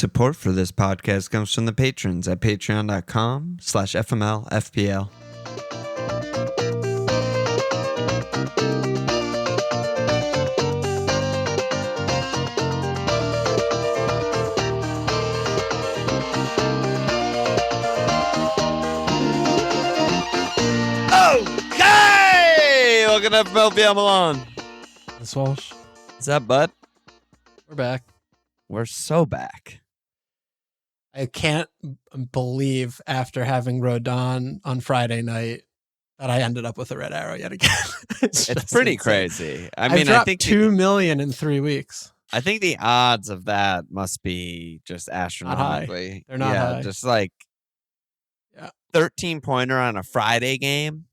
Support for this podcast comes from the patrons at patreon.com/FML FPL. Okay! Welcome to FML FPL Alon. That's Walsh. What's up, bud? We're back. We're so back. I can't believe after having Rodon on Friday night that I ended up with a red arrow yet again. It's pretty insane. crazy. I think 2 million in 3 weeks. I think the odds of that must be just astronomically. They're not high. Just like 13-pointer on a Friday game.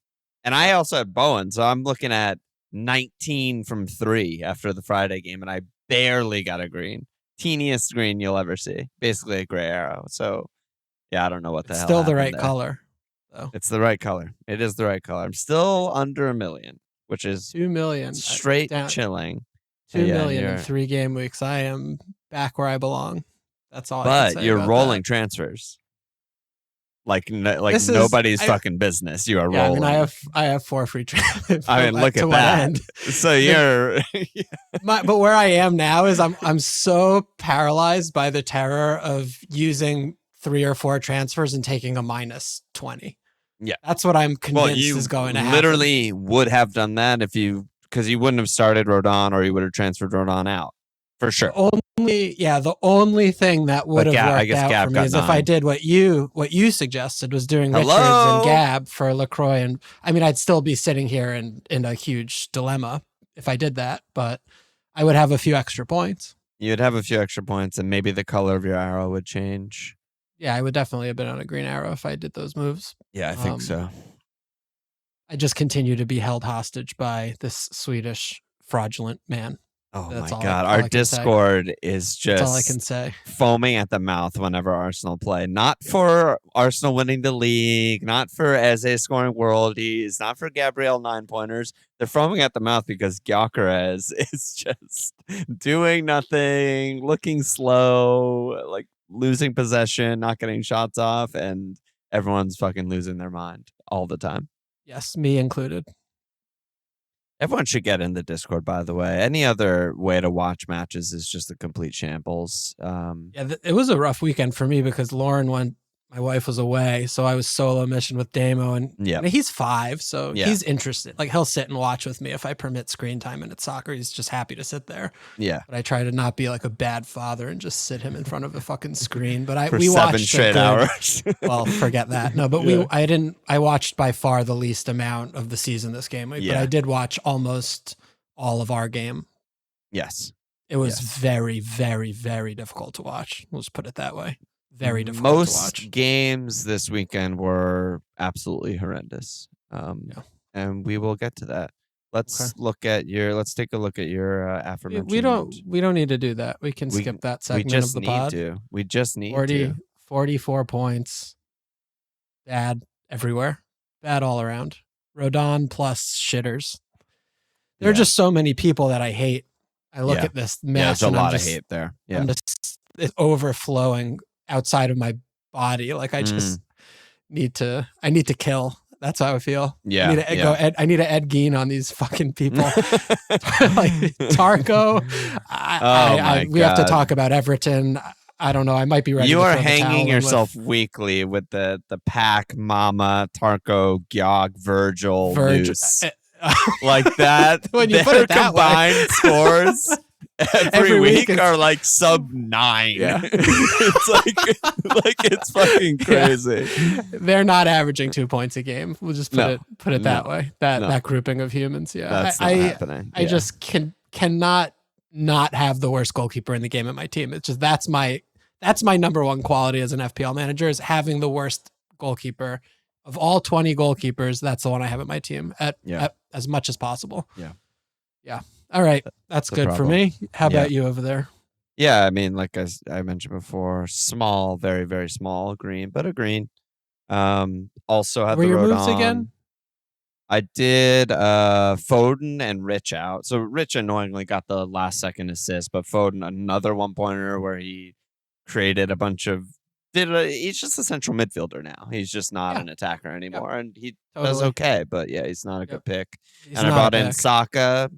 And I also had Bowen, so I'm looking at 19 from 3 after the Friday game, and I barely got a green. Teeniest green you'll ever see. Basically a gray arrow. So, yeah, I don't know what the hell. Still the right there. color, though. It's the right color. It is the right color. I'm still under 1 million, which is 2 million. straight chilling. 2 million in 3 game weeks. I am back where I belong. That's all I can say. But you're about rolling that. transfers. Like nobody's fucking business. You are rolling. I mean, I have 4 free transfers. I mean, look at that. So you're but where I am now is I'm so paralyzed by the terror of using 3 or 4 transfers and taking a minus 20. Yeah, that's what I'm convinced is going to happen. Literally would have done that because you wouldn't have started Rodon, or you would have transferred Rodon out for sure. The only thing that would have worked out for me is if I did what you suggested, was doing Richards and Gab for LaCroix, and I mean I'd still be sitting here in a huge dilemma if I did that, but I would have a few extra points. You'd have a few extra points, and maybe the color of your arrow would change. Yeah, I would definitely have been on a green arrow if I did those moves. Yeah, I think so. I just continue to be held hostage by this Swedish fraudulent man. Oh my God. Our Discord is just all I can say. Foaming at the mouth whenever Arsenal play. Not for Arsenal winning the league, not for Eze scoring worldies, not for Gabriel 9-pointers. They're foaming at the mouth because Gyökeres is just doing nothing, looking slow, like losing possession, not getting shots off, and everyone's fucking losing their mind all the time. Yes, me included. Everyone should get in the Discord, by the way. Any other way to watch matches is just a complete shambles. It was a rough weekend for me because my wife was away, so I was solo mission with Damo, and he's 5, so he's interested. Like, he'll sit and watch with me if I permit screen time, and it's soccer, he's just happy to sit there. Yeah. But I try to not be like a bad father and just sit him in front of a fucking screen. But we watched 7 straight hours. Well, forget that. No, but I watched by far the least amount of the season this game week, but I did watch almost all of our game. Yes. It was very, very, very difficult to watch. We'll just put it that way. Very difficult to watch. Most games this weekend were absolutely horrendous. And we will get to that. Let's take a look at your aforementioned. We don't need to do that. We can skip that segment of the pod. We just need to. 44 points. Bad everywhere. Bad all around. Rodon plus shitters. There are just so many people that I hate. I look at this mess. There's a lot of hate there. Yeah. It's overflowing outside of my body. Like I just need to kill. That's how I feel. Yeah. I need to Ed Gein on these fucking people. Like Tarko. We have to talk about Everton. I don't know. I might be ready. You are hanging yourself weekly with the Pack, Mama, Tarko, Gyog, Virgil. News. Like that. When you put it that combined way. Scores every week are like sub 9. Yeah. It's like it's fucking crazy. Yeah. They're not averaging 2 points a game. We'll just put it that way. That grouping of humans. Yeah. That's not happening. I just cannot not have the worst goalkeeper in the game at my team. It's just that's my number one quality as an FPL manager, is having the worst goalkeeper. Of all 20 goalkeepers, that's the one I have at my team at as much as possible. Yeah. All right. That's good for me. How about you over there? Yeah, I mean, like I mentioned before, small, very, very small green, but a green. Also had the your Rodon. moves again? I did Foden and Rich out. So Rich annoyingly got the last second assist, but Foden, another 1-pointer where he created a bunch of. He's just a central midfielder now. He's just not an attacker anymore, and he does okay. But yeah, he's not a good pick. He's and I brought in Saka.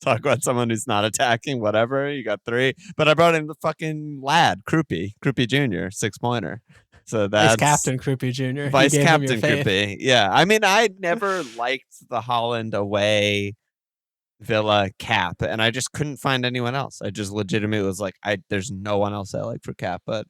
Talk about someone who's not attacking. Whatever, you got 3. But I brought in the fucking lad, Krupi Jr., 6-pointer. So that's Vice Captain Krupi Jr. Vice Captain Krupi. Yeah, I mean, I never liked the Holland away Villa cap, and I just couldn't find anyone else. I just legitimately was like, there's no one else I like for cap, but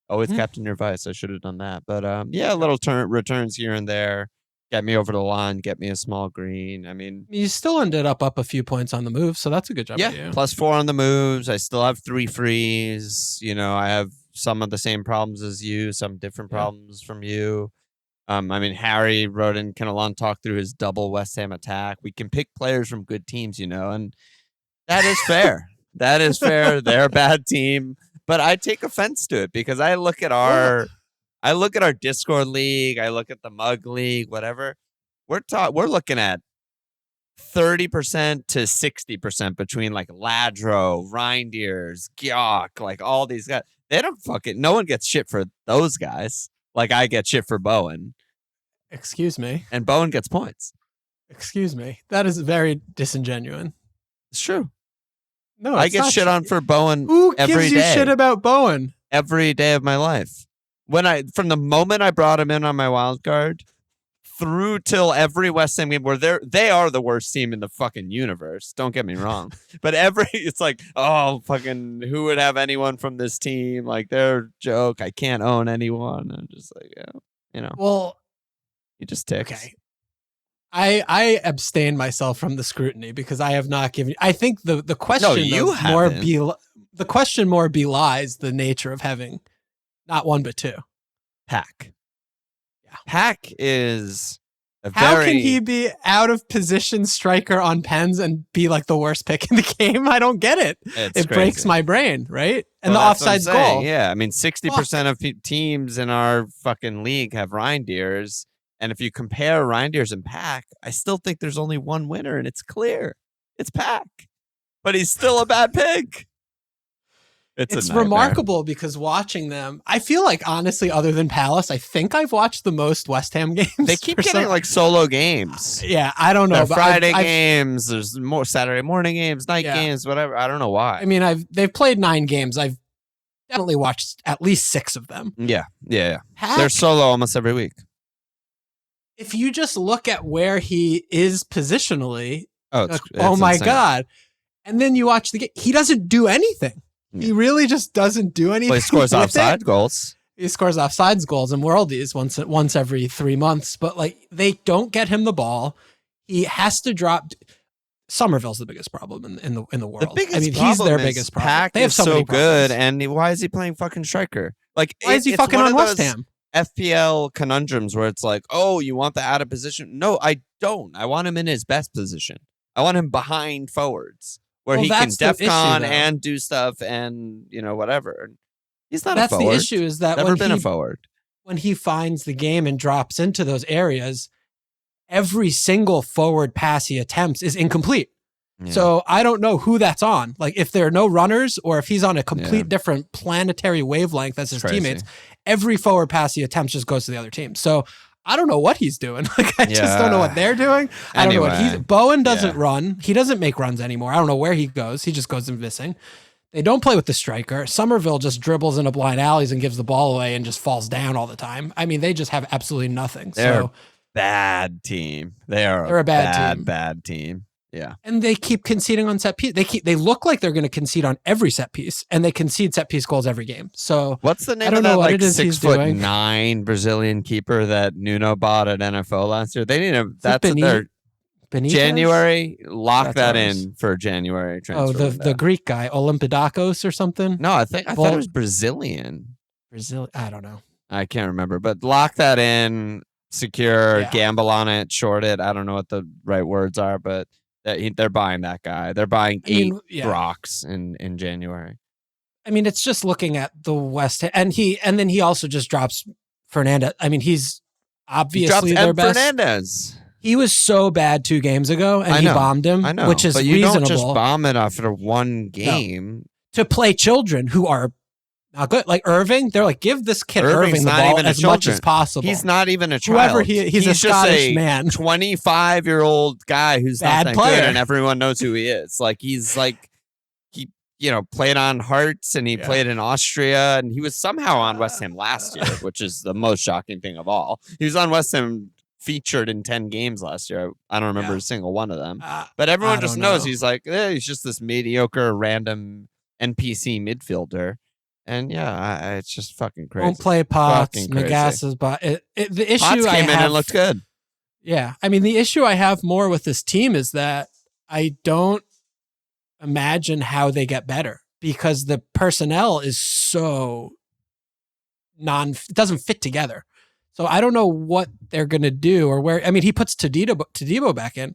always captain your vice. I should have done that. But little returns here and there. Get me over the line, get me a small green. I mean, you still ended up a few points on the move, so that's a good job. Yeah, by you. +4 on the moves. I still have 3 frees. I have some of the same problems as you, some different problems from you. I mean, Harry Rodon can along talk through his double West Ham attack. We can pick players from good teams, and that is fair. That is fair. They're a bad team, but I take offense to it because I look at our Discord league, I look at the Mug League, whatever. We're looking at 30% to 60% between like Ladro, Reindeers, Gyök, like all these guys. They don't no one gets shit for those guys. Like I get shit for Bowen. Excuse me. And Bowen gets points. Excuse me. That is very disingenuous. It's true. No, I get shit on for Bowen. Who every gives you day. shit about Bowen? Every day of my life. From the moment I brought him in on my wild card through till every West Ham game where they are the worst team in the fucking universe. Don't get me wrong. But it's like, oh, fucking who would have anyone from this team? Like they're a joke. I can't own anyone. I'm just like, Well, he just ticks. Okay. I abstain myself from the scrutiny because I have not given. I think the question the question more belies the nature of having not 1 but 2. Pack. Yeah. Pack is How can he be out of position striker on pens and be like the worst pick in the game? I don't get it. It breaks my brain, right? And the offsides goal. Yeah, I mean, 60% of teams in our fucking league have reindeers. And if you compare reindeers and Pack, I still think there's only one winner, and it's clear. It's Pack. But he's still a bad pick. It's remarkable because watching them, I feel like honestly, other than Palace, I think I've watched the most West Ham games. They keep getting like solo games. Yeah, I don't know. But Friday games, there's more Saturday morning games, night games, whatever. I don't know why. I mean, they've played 9 games. I've definitely watched at least 6 of them. Yeah. They're solo almost every week. If you just look at where he is positionally, it's my insane. God. And then you watch the game, he doesn't do anything. He really just doesn't do anything. Well, he scores offside goals. He scores offsides goals in worldies once every 3 months. But like they don't get him the ball. He has to drop. Somerville's the biggest problem in the world. He's their biggest problem. Pack they have so good, and why is he playing fucking striker? Like why is he fucking on West Ham? FPL conundrums where it's like, oh, you want the out of position? No, I don't. I want him in his best position. I want him behind forwards. Where he can DEFCON and do stuff and, whatever. He's not a forward. That's the issue is that never been a forward. When he finds the game and drops into those areas, every single forward pass he attempts is incomplete. Yeah. So I don't know who that's on. Like if there are no runners or if he's on a complete different planetary wavelength as his teammates, every forward pass he attempts just goes to the other team. So I don't know what he's doing. Like I just don't know what they're doing. I don't know what Bowen doesn't run. He doesn't make runs anymore. I don't know where he goes. He just goes in missing. They don't play with the striker. Somerville just dribbles into blind alleys and gives the ball away and just falls down all the time. I mean, they just have absolutely nothing. They're a bad team. They're a bad team. Yeah. And they keep conceding on set piece. They look like they're going to concede on every set piece, and they concede set piece goals every game. So what's the name of that like 6'9" Brazilian keeper that Nuno bought at NFO last year? They need to. That's their January. Lock that in for January transfer. Oh, the Greek guy, Olympiakos or something. No, I thought it was Brazilian. I don't know. I can't remember, but lock that in. Secure, gamble on it, short it. I don't know what the right words are, but. They're buying that guy. They're buying 8 rocks in January. I mean, it's just looking at the West and then he also just drops Fernandez. I mean, he's obviously their best. Fernandez. He was so bad 2 games ago, and he bombed him. I know, which is but you reasonable. don't just bomb it after one game. to play children who are not good. Like Irving, they're like, give this kid Irving's Irving the not ball even a as much children. as possible. He's not even a child. Whoever he's a just Scottish man. 25-year-old guy who's Bad not that player. good, and everyone knows who he is. Like he's like he played on Hearts and he played in Austria, and he was somehow on West Ham last year, which is the most shocking thing of all. He was on West Ham featured in 10 games last year. I don't remember a single one of them. But everyone just knows he's like, he's just this mediocre random NPC midfielder. And it's just fucking crazy. Don't play Potts. Nagasa's the issue Potts came in and looked good. Yeah. I mean, the issue I have more with this team is that I don't imagine how they get better because the personnel is so it doesn't fit together. So I don't know what they're going to do or where. I mean, he puts Todibo back in.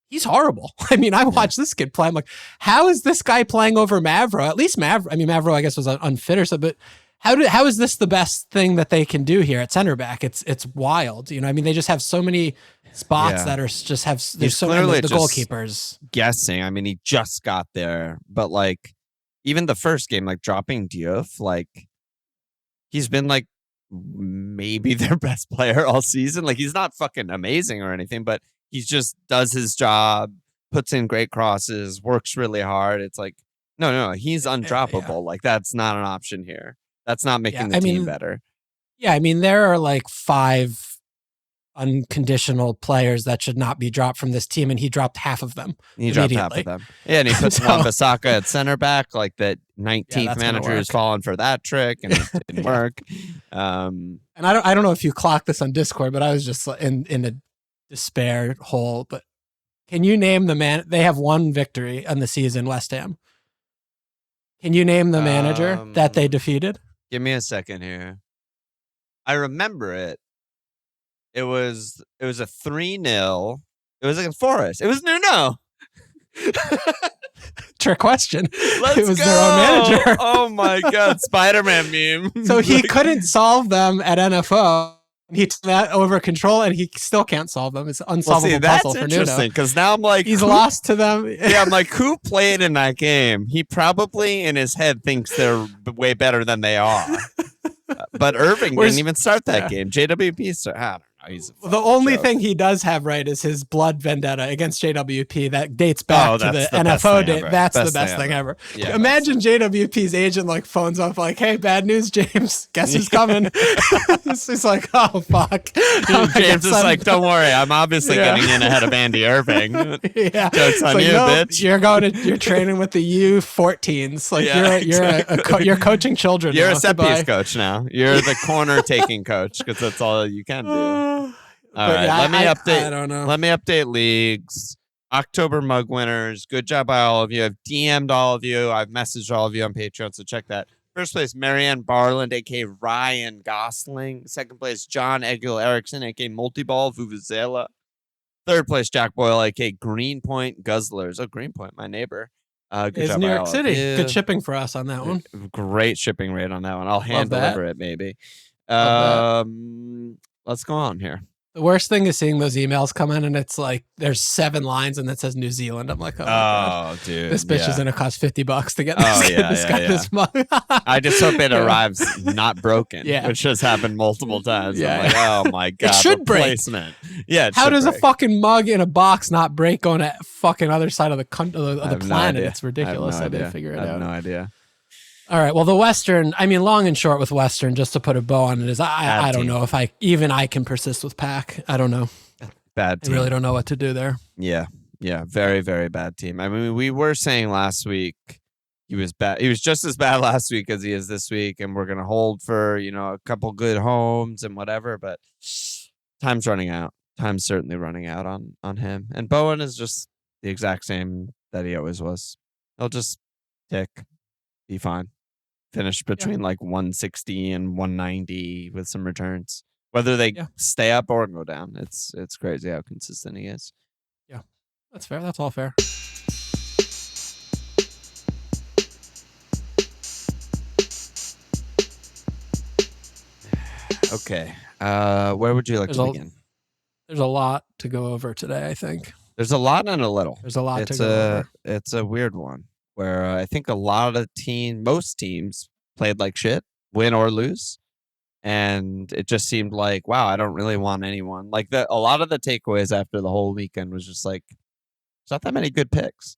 He's horrible. I mean, I watched this kid play. I'm like, how is this guy playing over Mavro? At least Mavro, I guess, was unfit or something. But how is this the best thing that they can do here at center back? It's wild. I mean, they just have so many spots that are just have. There's so many the goalkeepers guessing. I mean, he just got there, but like even the first game, like dropping Diouf, like he's been like maybe their best player all season. Like he's not fucking amazing or anything, but he just does his job, puts in great crosses, works really hard. It's like, no, he's undroppable. Yeah. Like that's not an option here. That's not making the team better. Yeah, I mean, there are like 5 unconditional players that should not be dropped from this team, and he dropped half of them. He dropped half of them. Yeah, and he puts Wan-Bissaka at center back, like that 19th manager who's fallen for that trick, and it didn't work. And I don't know if you clocked this on Discord, but I was just in a despair hole. But can you name the man? They have 1 victory on the season, West Ham. Can you name the manager that they defeated? Give me a second here. I remember it. It was a 3-0. It was against Forest. It was Nuno. Trick question. Let's go. Their own manager. Oh my God. Spider-Man meme. So he couldn't solve them at NFO. He took that over control, and he still can't solve them. It's an unsolvable puzzle for Nuno. That's interesting, because now I'm like... He's lost to them. Yeah, I'm like, who played in that game? He probably, in his head, thinks they're way better than they are. But Irving didn't even start that game. JWP started... I don't know. The only thing he does have right is his blood vendetta against JWP that dates back to the NFO day. That's the best thing ever. Yeah, imagine JWP's agent like phones up like, "Hey, bad news, James. Guess who's coming?" He's like, "Oh fuck." James is like, "Don't worry, I'm obviously getting in ahead of Andy Irving." Jokes on you, bitch. You're training with the U14s. Like you're coaching children. You're a set piece coach now. You're the corner taking coach because that's all you can do. All right, let me update. I don't know. Let me update leagues. October mug winners. Good job by all of you. I've DM'd all of you. I've messaged all of you on Patreon, so check that. First place, Marianne Barland, aka Ryan Gosling. Second place, John Egil Erickson, aka Multiball Vuvuzela. Third place, Jack Boyle, aka Greenpoint Guzzlers. Oh, Greenpoint, my neighbor. Good it's job New York City. Good shipping for us on that one. Great shipping rate on that one. I'll hand deliver it, maybe. Let's go on here. The worst thing is seeing those emails come in and it's like there's 7 lines and it says New Zealand. I'm like, oh my God. Dude, this bitch is gonna cost $50 to get this guy this mug. I just hope it arrives not broken, which has happened multiple times. Yeah. I'm like, oh my God, it should break. Yeah, how does a fucking mug in a box not break going to fucking other side of the planet? It's ridiculous. I didn't figure it out. I have no idea. All right. Well, the Western, I mean, long and short with Western, just to put a bow on it, is I don't know if I can persist with Pack. I don't know. Bad team. I really don't know what to do there. Yeah. Very, very bad team. I mean, we were saying last week he was bad. He was just as bad last week as he is this week, and we're gonna hold for a couple good homes and whatever. But time's running out. Time's certainly running out on him. And Bowen is just the exact same that he always was. He'll just tick, be fine. Finish between like 160 and 190 with some returns. Whether they stay up or go down, it's crazy how consistent he is. Yeah, that's fair. That's all fair. Okay, where would you like to begin? There's a lot to go over today, I think. There's a lot and a little. There's a lot to go over. It's a weird one. where I think a lot of most teams played like shit, win or lose. And it just seemed like, wow, I don't really want anyone. Like a lot of the takeaways after the whole weekend was just like, there's not that many good picks.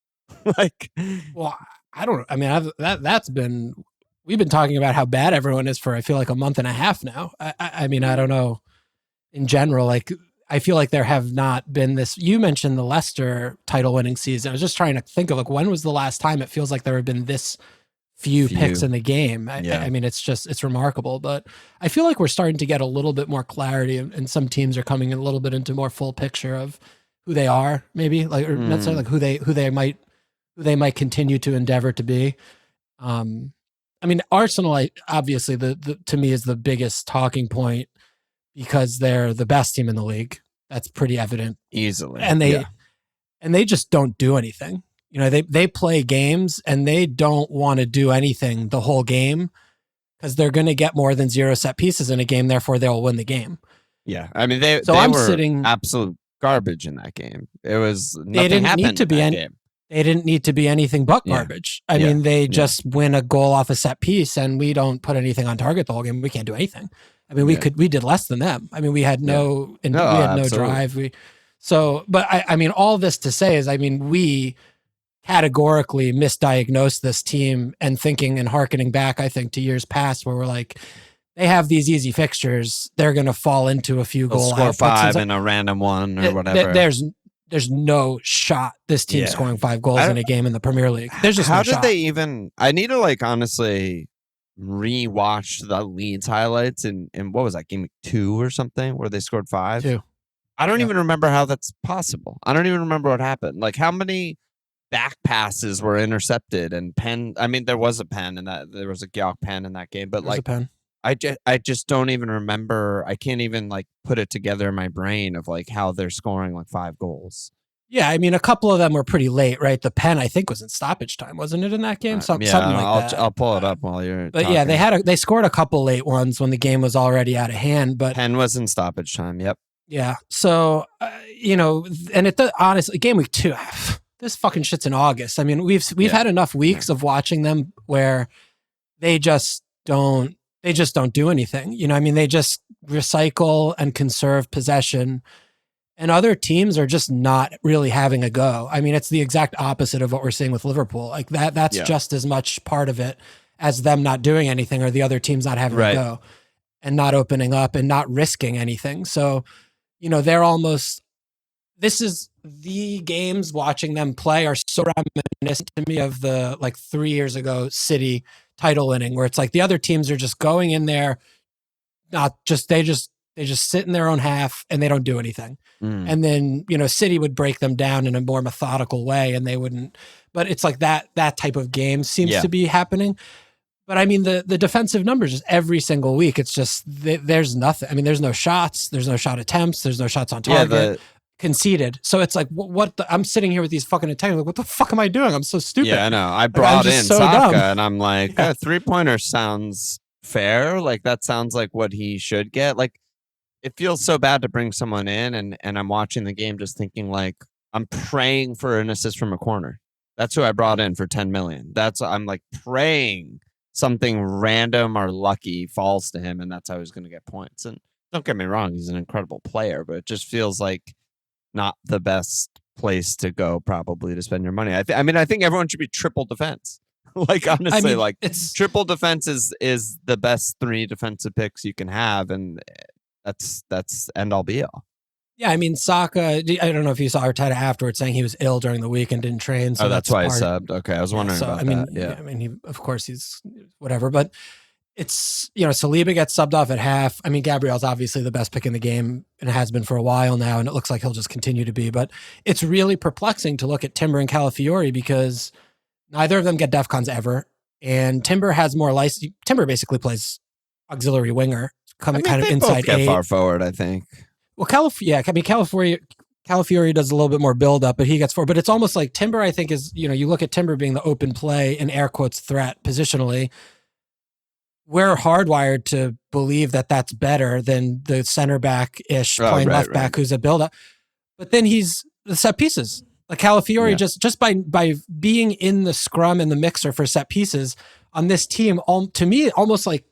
Like, well, I don't. I mean, that's been. We've been talking about how bad everyone is for, I feel like, a month and a half now. I mean, I don't know. In general, like, I feel like there have not been this. You mentioned the Leicester title winning season. I was just trying to think of, like, when was the last time it feels like there have been this few picks in the game. I mean, it's remarkable, but I feel like we're starting to get a little bit more clarity, and some teams are coming a little bit into more full picture of who they are, maybe, like, or not necessarily like who they might continue to endeavor to be. I mean, Arsenal, obviously the to me is the biggest talking point because they're the best team in the league. That's pretty evident easily. And they just don't do anything. You know, they play games and they don't want to do anything the whole game because they're going to get more than 0 set pieces in a game. Therefore, they'll win the game. Yeah, I mean, they were absolute garbage in that game. It was nothing happened in that game. They didn't need to be anything but garbage. I mean, they just win a goal off a set piece, and we don't put anything on target the whole game. We can't do anything. I mean, we did less than them. I mean, we had no drive. But I mean, all this to say is, I mean, we categorically misdiagnosed this team and thinking and hearkening back, I think, to years past where we're like, they have these easy fixtures. They're going to fall into a few goal score 5 in a random one or whatever. There's no shot this team scoring 5 goals in a game in the Premier League. There's just how no shot. They even? I need to, like, honestly rewatch the Leeds highlights in what was that, game 2 or something, where they scored 5. 2. I don't even remember how that's possible. I don't even remember what happened. Like, how many back passes were intercepted and pen? I mean, there was a pen in that. There was a Gyök pen in that game, but like, a pen. I just don't even remember. I can't even, like, put it together in my brain of, like, how they're scoring like 5 goals. Yeah, I mean, a couple of them were pretty late, right? The pen, I think, was in stoppage time, wasn't it, in that game? Something like that. I'll pull it up while you're. But talking. yeah, they scored a couple late ones when the game was already out of hand. But pen was in stoppage time. Yep. Yeah. So you know, and honestly, game week 2, this fucking shit's in August. I mean, we've had enough weeks of watching them where they just don't do anything. You know, I mean, they just recycle and conserve possession. And other teams are just not really having a go. I mean, it's the exact opposite of what we're seeing with Liverpool. Like that's just as much part of it as them not doing anything or the other teams not having a go and not opening up and not risking anything. So, you know, this is the games watching them play are so reminiscent to me of the, like, 3 years ago City title winning, where it's like the other teams are just going in there, they just sit in their own half and they don't do anything. And then, you know, City would break them down in a more methodical way and they wouldn't, but it's like that type of game seems to be happening. But I mean, the defensive numbers just every single week, it's just, there's nothing. I mean, there's no shots, there's no shot attempts, there's no shots on target, conceded. So it's like, I'm sitting here with these fucking attacks, like, what the fuck am I doing? I'm so stupid. Yeah, I know. I brought in Saka and I'm like, 3-pointer sounds fair. Like, that sounds like what he should get. Like, it feels so bad to bring someone in and I'm watching the game just thinking, like, I'm praying for an assist from a corner. That's who I brought in for 10 million. I'm like praying something random or lucky falls to him and that's how he's going to get points. And don't get me wrong, he's an incredible player, but it just feels like not the best place to go probably to spend your money. I think everyone should be triple defense. Like, honestly, it's triple defense is the best 3 defensive picks you can have, and that's end all be all. Yeah, I mean, Saka, I don't know if you saw Arteta afterwards saying he was ill during the week and didn't train. So that's why I subbed. Okay, I was wondering about that. Yeah, I mean, of course he's whatever, but it's, you know, Saliba gets subbed off at half. I mean, Gabriel's obviously the best pick in the game and has been for a while now, and it looks like he'll just continue to be. But it's really perplexing to look at Timber and Calafiori because neither of them get DEFCONs ever, and Timber has more license. Timber basically plays auxiliary winger, kind of inside both get far forward, I think. Well, Calafiori does a little bit more build up, but he gets forward. But it's almost like Timber, I think, is, you know, you look at Timber being the open play and air quotes threat positionally. We're hardwired to believe that that's better than the center back ish playing left back who's a build up. But then he's the set pieces. Like Calafiori just by being in the scrum and the mixer for set pieces on this team, to me, almost like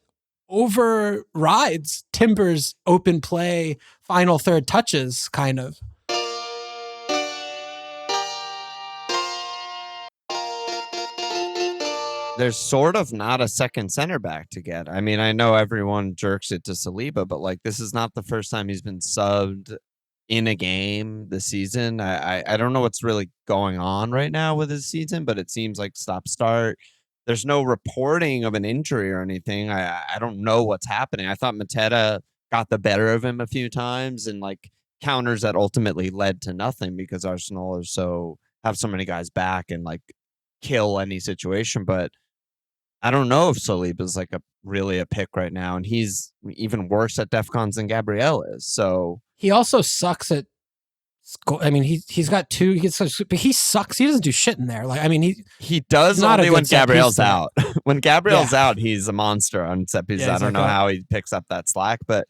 overrides Timber's open play, final third touches kind of. There's sort of not a second center back to get. I mean, I know everyone jerks it to Saliba, but like this is not the first time he's been subbed in a game this season. I don't know what's really going on right now with his season, but it seems like stop-start. There's no reporting of an injury or anything. I don't know what's happening. I thought Minteh got the better of him a few times and like counters that ultimately led to nothing because Arsenal have so many guys back and like kill any situation. But I don't know if Saliba is like really a pick right now, and he's even worse at DEFCONs than Gabriel is. So he also sucks at. I mean, he's got two. But he sucks. He doesn't do shit in there. Like, I mean, he does only when Gabriel's out. When Gabriel's out, he's a monster on set pieces. I don't know how he picks up that slack, but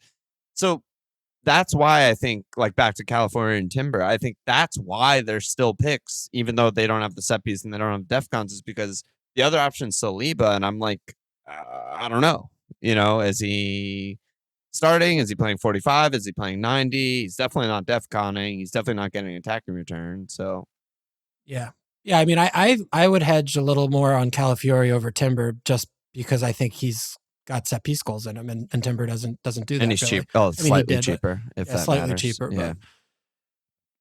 so that's why I think, like, back to California and Timber, I think that's why there's still picks, even though they don't have the set piece and they don't have DEFCONs, is because the other option is Saliba, and I'm like, I don't know. You know, is he starting? Is he playing 45? Is he playing 90? He's definitely not DEFCONing. He's definitely not getting an attacking return. So, yeah. I mean, I would hedge a little more on Calafiori over Timber just because I think he's got set piece goals in him, and Timber doesn't do that. And he's cheap. Oh, slightly cheaper. If that slightly matters. cheaper. Yeah. But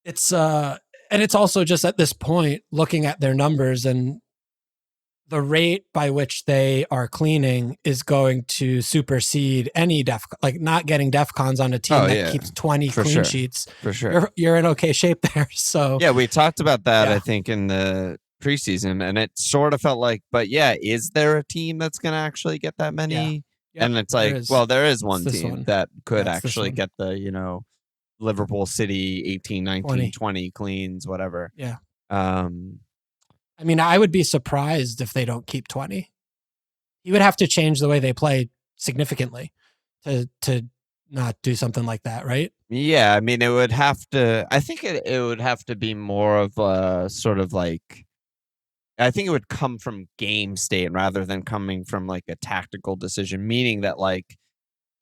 it's and it's also just at this point looking at their numbers and the rate by which they are cleaning is going to supersede any like not getting DEFCONs on a team that keeps 20 clean sheets. For sure. You're in okay shape there. So yeah, we talked about that, I think, in the preseason, and it sort of felt like, but yeah, is there a team that's going to actually get that many? Yeah. Yep, and it's like, there is one team that could actually get the, you know, Liverpool City 18, 19, 20 cleans, whatever. Yeah. I mean, I would be surprised if they don't keep 20. You would have to change the way they play significantly to not do something like that, right? Yeah, I mean, it would have to. I think it would have to be more of a sort of like. I think it would come from game state rather than coming from like a tactical decision. Meaning that like,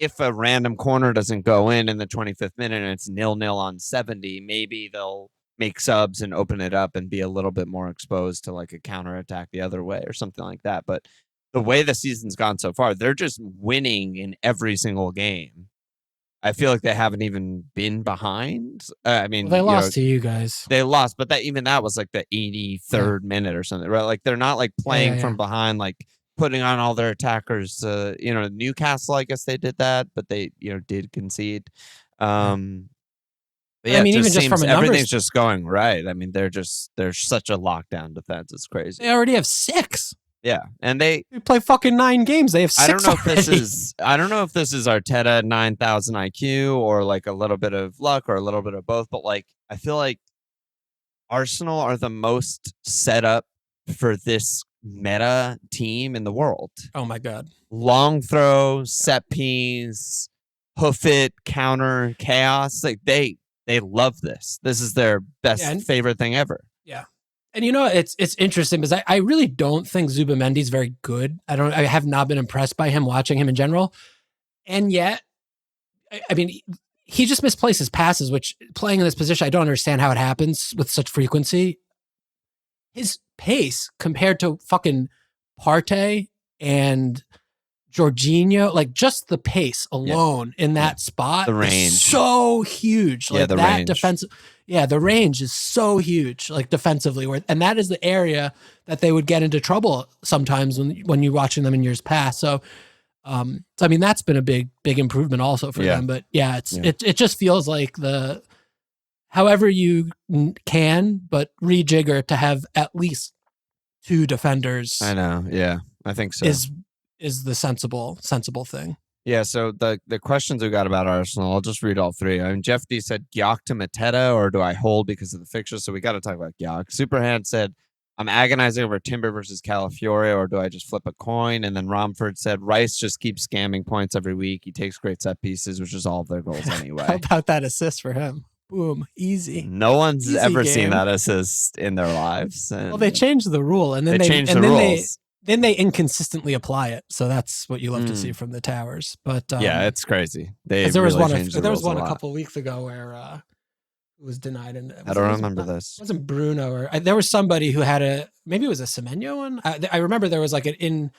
if a random corner doesn't go in the 25th minute and it's 0-0 on 70, maybe they'll make subs and open it up and be a little bit more exposed to like a counterattack the other way or something like that. But the way the season's gone so far, they're just winning in every single game. I feel like they haven't even been behind. I mean, they lost to you guys. They lost, but that was like the 83rd minute or something, right? Like they're not like playing from behind, like putting on all their attackers. You know, Newcastle, I guess they did that, but they, you know, did concede. But yeah, I mean, even just from a numbers, everything's just going right. I mean, they're such a lockdown defense. It's crazy. They already have 6. Yeah, and they play fucking 9 games. They have 6. I don't know if this is Arteta 9,000 IQ or like a little bit of luck or a little bit of both. But like, I feel like Arsenal are the most set up for this meta team in the world. Oh my god! Long throw, set piece, hoof it, counter, chaos. Like they love this. This is their best favorite thing ever. Yeah. And you know, it's interesting because I really don't think Zubamendi's very good. I have not been impressed by him watching him in general. And yet, I mean, he just misplaces passes, which playing in this position, I don't understand how it happens with such frequency. His pace compared to fucking Partey and Jorginho, like just the pace alone in that spot, the range is so huge. Like the that range. Defensive, the range is so huge, like defensively, and that is the area that they would get into trouble sometimes when you're watching them in years past. So, I mean, that's been a big improvement also for them. But it just feels like however you can, but rejigger to have at least 2 defenders. I know, I think so. Is the sensible thing. Yeah, so the questions we got about Arsenal, I'll just read all 3. I mean, Jeff D said, Gyök to Minteh, or do I hold because of the fixture? So we got to talk about Gyök. Superhand said, I'm agonizing over Timber versus Calafiori, or do I just flip a coin? And then Romford said, Rice just keeps scamming points every week. He takes great set pieces, which is all of their goals anyway. How about that assist for him? Boom. Easy. No one's Easy ever game. seen that assist in their lives. And Well, they changed the rule, and then they changed the rules. Then they inconsistently apply it. So that's what you love to see from the towers. But yeah, it's crazy. There really was one. changed the There was rules one a a lot. couple of weeks ago where it was denied, and I don't remember this. It wasn't Bruno or there was somebody who had maybe it was a Semenyo one. I remember there was like an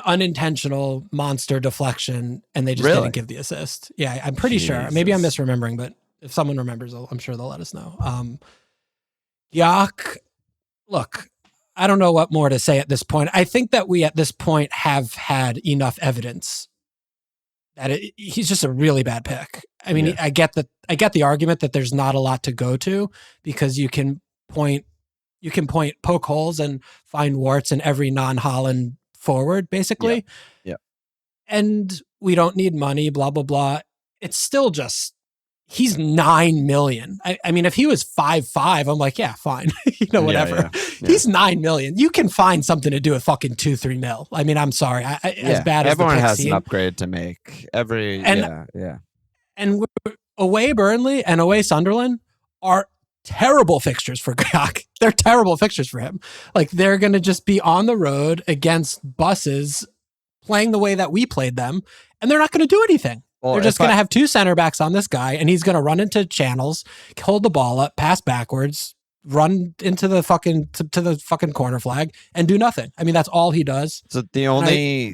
unintentional monster deflection, and they just didn't give the assist. Yeah, I'm pretty sure. Maybe I'm misremembering, but if someone remembers, I'm sure they'll let us know. Gyök, look, I don't know what more to say at this point. I think that we at this point have had enough evidence that he's just a really bad pick. I mean, I get the argument that there's not a lot to go to because you can poke holes and find warts in every non-Holland forward, basically. Yeah. And we don't need money, blah, blah, blah. It's still just, he's 9 million. I mean, if he was 5'5", I'm like, yeah, fine. Whatever. Yeah. He's 9 million. You can find something to do with fucking 2-3 mil. I mean, I'm sorry. As bad as everyone has scene. an upgrade to make. And away Burnley and away Sunderland are terrible fixtures for Gyök. They're terrible fixtures for him. Like, they're going to just be on the road against buses playing the way that we played them, and they're not going to do anything. Well, they're just going to have two center backs on this guy, and he's going to run into channels, hold the ball up, pass backwards, run into the fucking to the fucking corner flag, and do nothing. I mean, that's all he does. So the only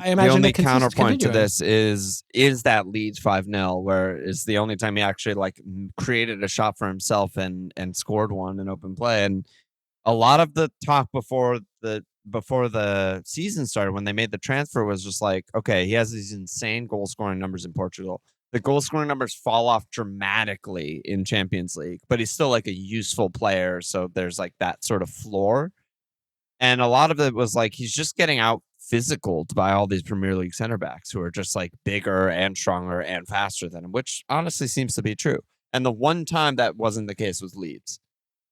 counterpoint to this is that Leeds 5-0, where is the only time he actually like created a shot for himself and scored one in open play. And a lot of the talk before the season started, when they made the transfer, was just like, okay, he has these insane goal scoring numbers in Portugal. The goal scoring numbers fall off dramatically in Champions League, but he's still like a useful player. So there's like that sort of floor. And a lot of it was like, he's just getting out physical by all these Premier League center backs who are just like bigger and stronger and faster than him, which honestly seems to be true. And the one time that wasn't the case was Leeds.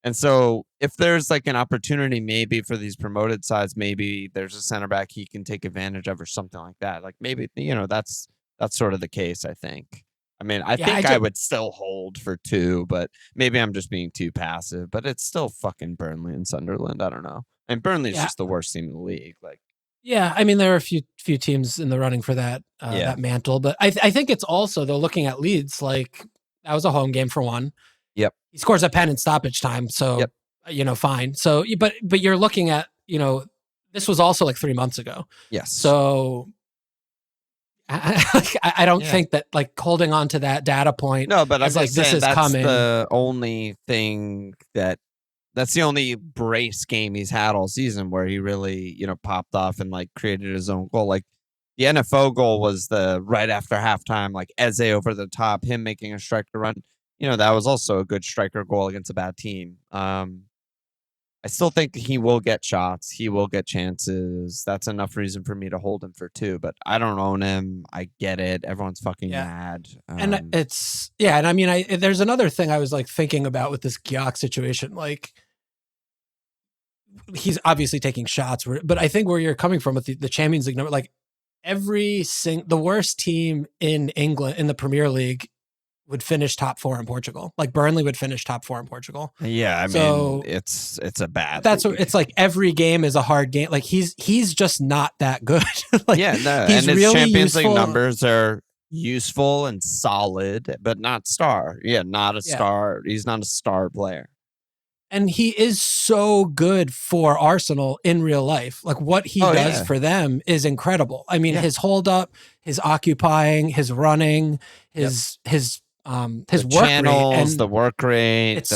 And so if there's like an opportunity maybe for these promoted sides, maybe there's a center back he can take advantage of or something like that. Like maybe, that's sort of the case, I think. I mean, I think I would still hold for 2, but maybe I'm just being too passive. But it's still fucking Burnley and Sunderland. I don't know. And Burnley's just the worst team in the league. Like, yeah, I mean, there are a few teams in the running for that mantle. But I think it's also, though, looking at Leeds, like, that was a home game for one. Yep. He scores a pen in stoppage time, so fine. So, but you're looking at, this was also like 3 months ago. Yes. So I don't think that like holding on to that data point. No, but I'm like, this is coming. The only thing that's the only brace game he's had all season where he really, popped off and like created his own goal. Like the NFO goal was the right after halftime, like Eze over the top, him making a striker run. That was also a good striker goal against a bad team. I still think he will get shots. He will get chances. That's enough reason for me to hold him for 2, but I don't own him. I get it. Everyone's fucking mad. And and I mean, there's another thing I was like thinking about with this Gyök situation. Like, he's obviously taking shots, but I think where you're coming from with the Champions League number, like the worst team in England in the Premier League would finish top 4 in Portugal. Like Burnley would finish top 4 in Portugal. Yeah, I mean, it's a bad. That's what it's like. Every game is a hard game. Like he's just not that good. Like, he's and his really Champions useful. League numbers are useful and solid, but not star. Yeah, not a star. He's not a star player. And he is so good for Arsenal in real life. Like what he does for them is incredible. I mean, his hold up, his occupying, his running, his work channels, rate, and the work rate, it's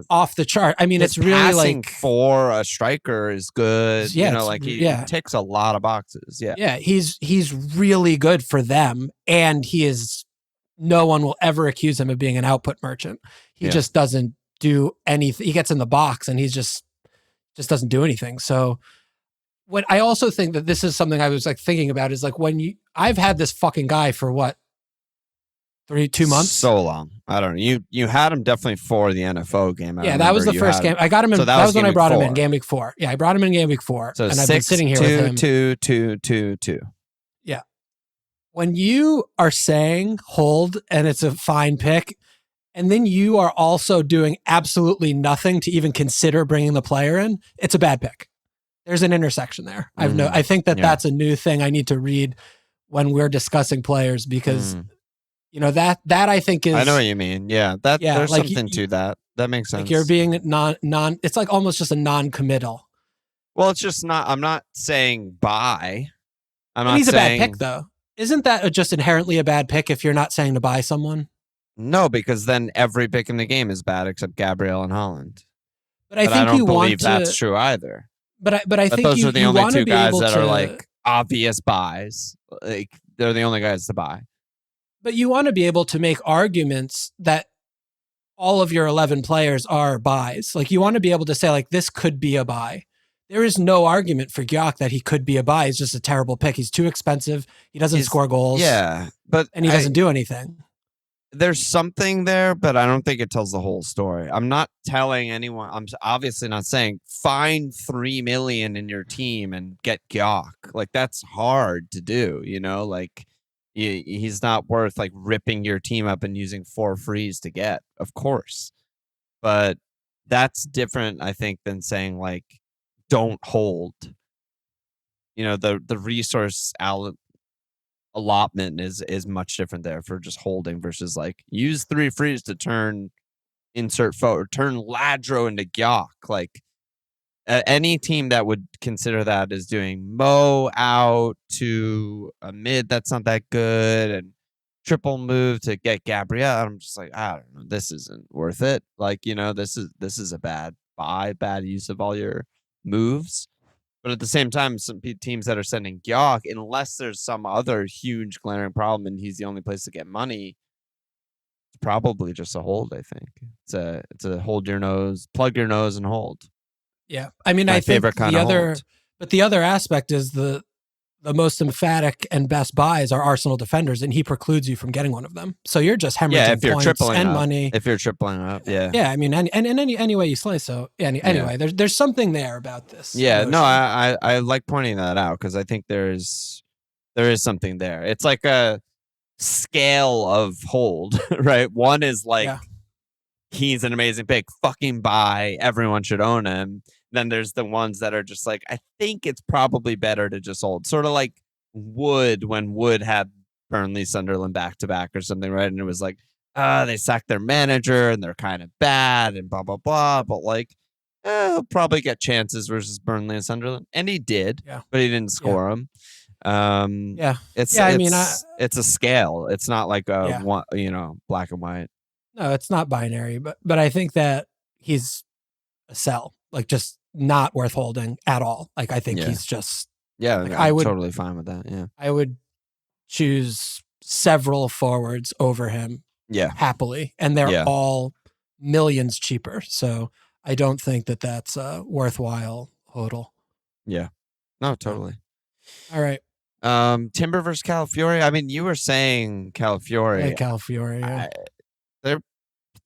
off the chart. I mean, it's really like for a striker is good. Yeah, he ticks a lot of boxes. Yeah, yeah, he's really good for them, and no one will ever accuse him of being an output merchant. He just doesn't do anything. He gets in the box and he's just doesn't do anything. So what I also think that this is something I was like thinking about is like I've had this fucking guy for what? 2 months? So long. I don't know. You had him definitely for the NFO game. That was the first game. I got him in. So that was when I brought him in Game Week 4. Yeah, I brought him in Game Week 4. So and I've been sitting here with him. 2. Yeah. When you are saying hold and it's a fine pick, and then you are also doing absolutely nothing to even consider bringing the player in, it's a bad pick. There's an intersection there. I think that's a new thing I need to read when we're discussing players, because that I think is, I know what you mean. Yeah, there's like something to that. That makes sense. Like you're being non. It's like almost just a non-committal. Well, it's just not. I'm not saying buy. He's a bad pick, though. Isn't that just inherently a bad pick if you're not saying to buy someone? No, because then every pick in the game is bad except Gabriel and Holland. But I don't believe that's true either. But I think those are the only two guys that are like obvious buys. Like they're the only guys to buy. But you want to be able to make arguments that all of your 11 players are buys. Like you want to be able to say like this could be a buy. There is no argument for Gyök that he could be a buy. He's just a terrible pick. He's too expensive. He doesn't score goals. Yeah, and he doesn't do anything. There's something there, but I don't think it tells the whole story. I'm not telling anyone. I'm obviously not saying find 3 million in your team and get Gyök. Like that's hard to do. Like he's not worth like ripping your team up and using 4 frees to get. Of course, but that's different, I think, than saying like don't hold. The resource allotment is much different there for just holding versus like use 3 frees to turn insert forward, turn Ladro into Gyök. Like any team that would consider that as doing Mo out to a mid that's not that good and triple move to get Gabriel, I'm just like, I don't know, this isn't worth it. Like this is a bad buy, bad use of all your moves. But at the same time, some teams that are sending Gyök, unless there's some other huge glaring problem and he's the only place to get money, it's probably just a hold, I think. It's a hold your nose, plug your nose and hold. Yeah. I mean, I think the other aspect is the most emphatic and best buys are Arsenal defenders, and he precludes you from getting one of them. So you're just hemorrhaging points and money. If you're tripling up, yeah. Yeah, I mean, and any way you slice. So anyway, there's something there about this. Yeah, emotion. No, I like pointing that out because I think there is something there. It's like a scale of hold, right? One is like he's an amazing pick, fucking buy, everyone should own him. Then there's the ones that are just like, I think it's probably better to just hold. Sort of like Wood when Wood had Burnley, Sunderland back-to-back or something, right? And it was like, they sacked their manager and they're kind of bad and blah, blah, blah. But like, he'll probably get chances versus Burnley and Sunderland. And he did, but he didn't score them. It's a scale. It's not like one, black and white. No, it's not binary, but I think that he's a sell, like just not worth holding at all. Like I think he's just like, I'm totally fine with that. Yeah, I would choose several forwards over him. Yeah, happily, and they're all millions cheaper. So I don't think that that's a worthwhile hodl. Yeah, no, totally. All right. Timber versus Calafiori. I mean, you were saying Calafiori. Calafiori. Yeah. They're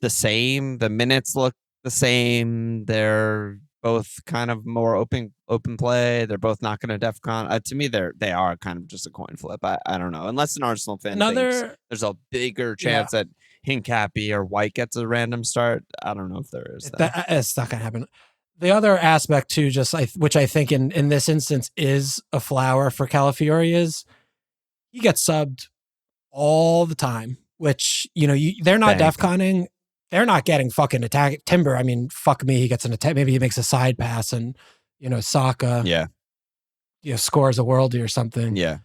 the same. The minutes look the same. They're both kind of more open play. They're both not going to DEFCON. To me, they are kind of just a coin flip. I don't know. Unless an Arsenal fan thinks there's a bigger chance that Hincapie or White gets a random start. I don't know if there is. It's not going to happen. The other aspect too, which I think in this instance is a flower for Calafiori, is he gets subbed all the time. Which they're not DEFCONing. They're not getting fucking attack. Timber, I mean, fuck me, he gets an attack. Maybe he makes a side pass and, Saka scores a worldie or something. Yeah.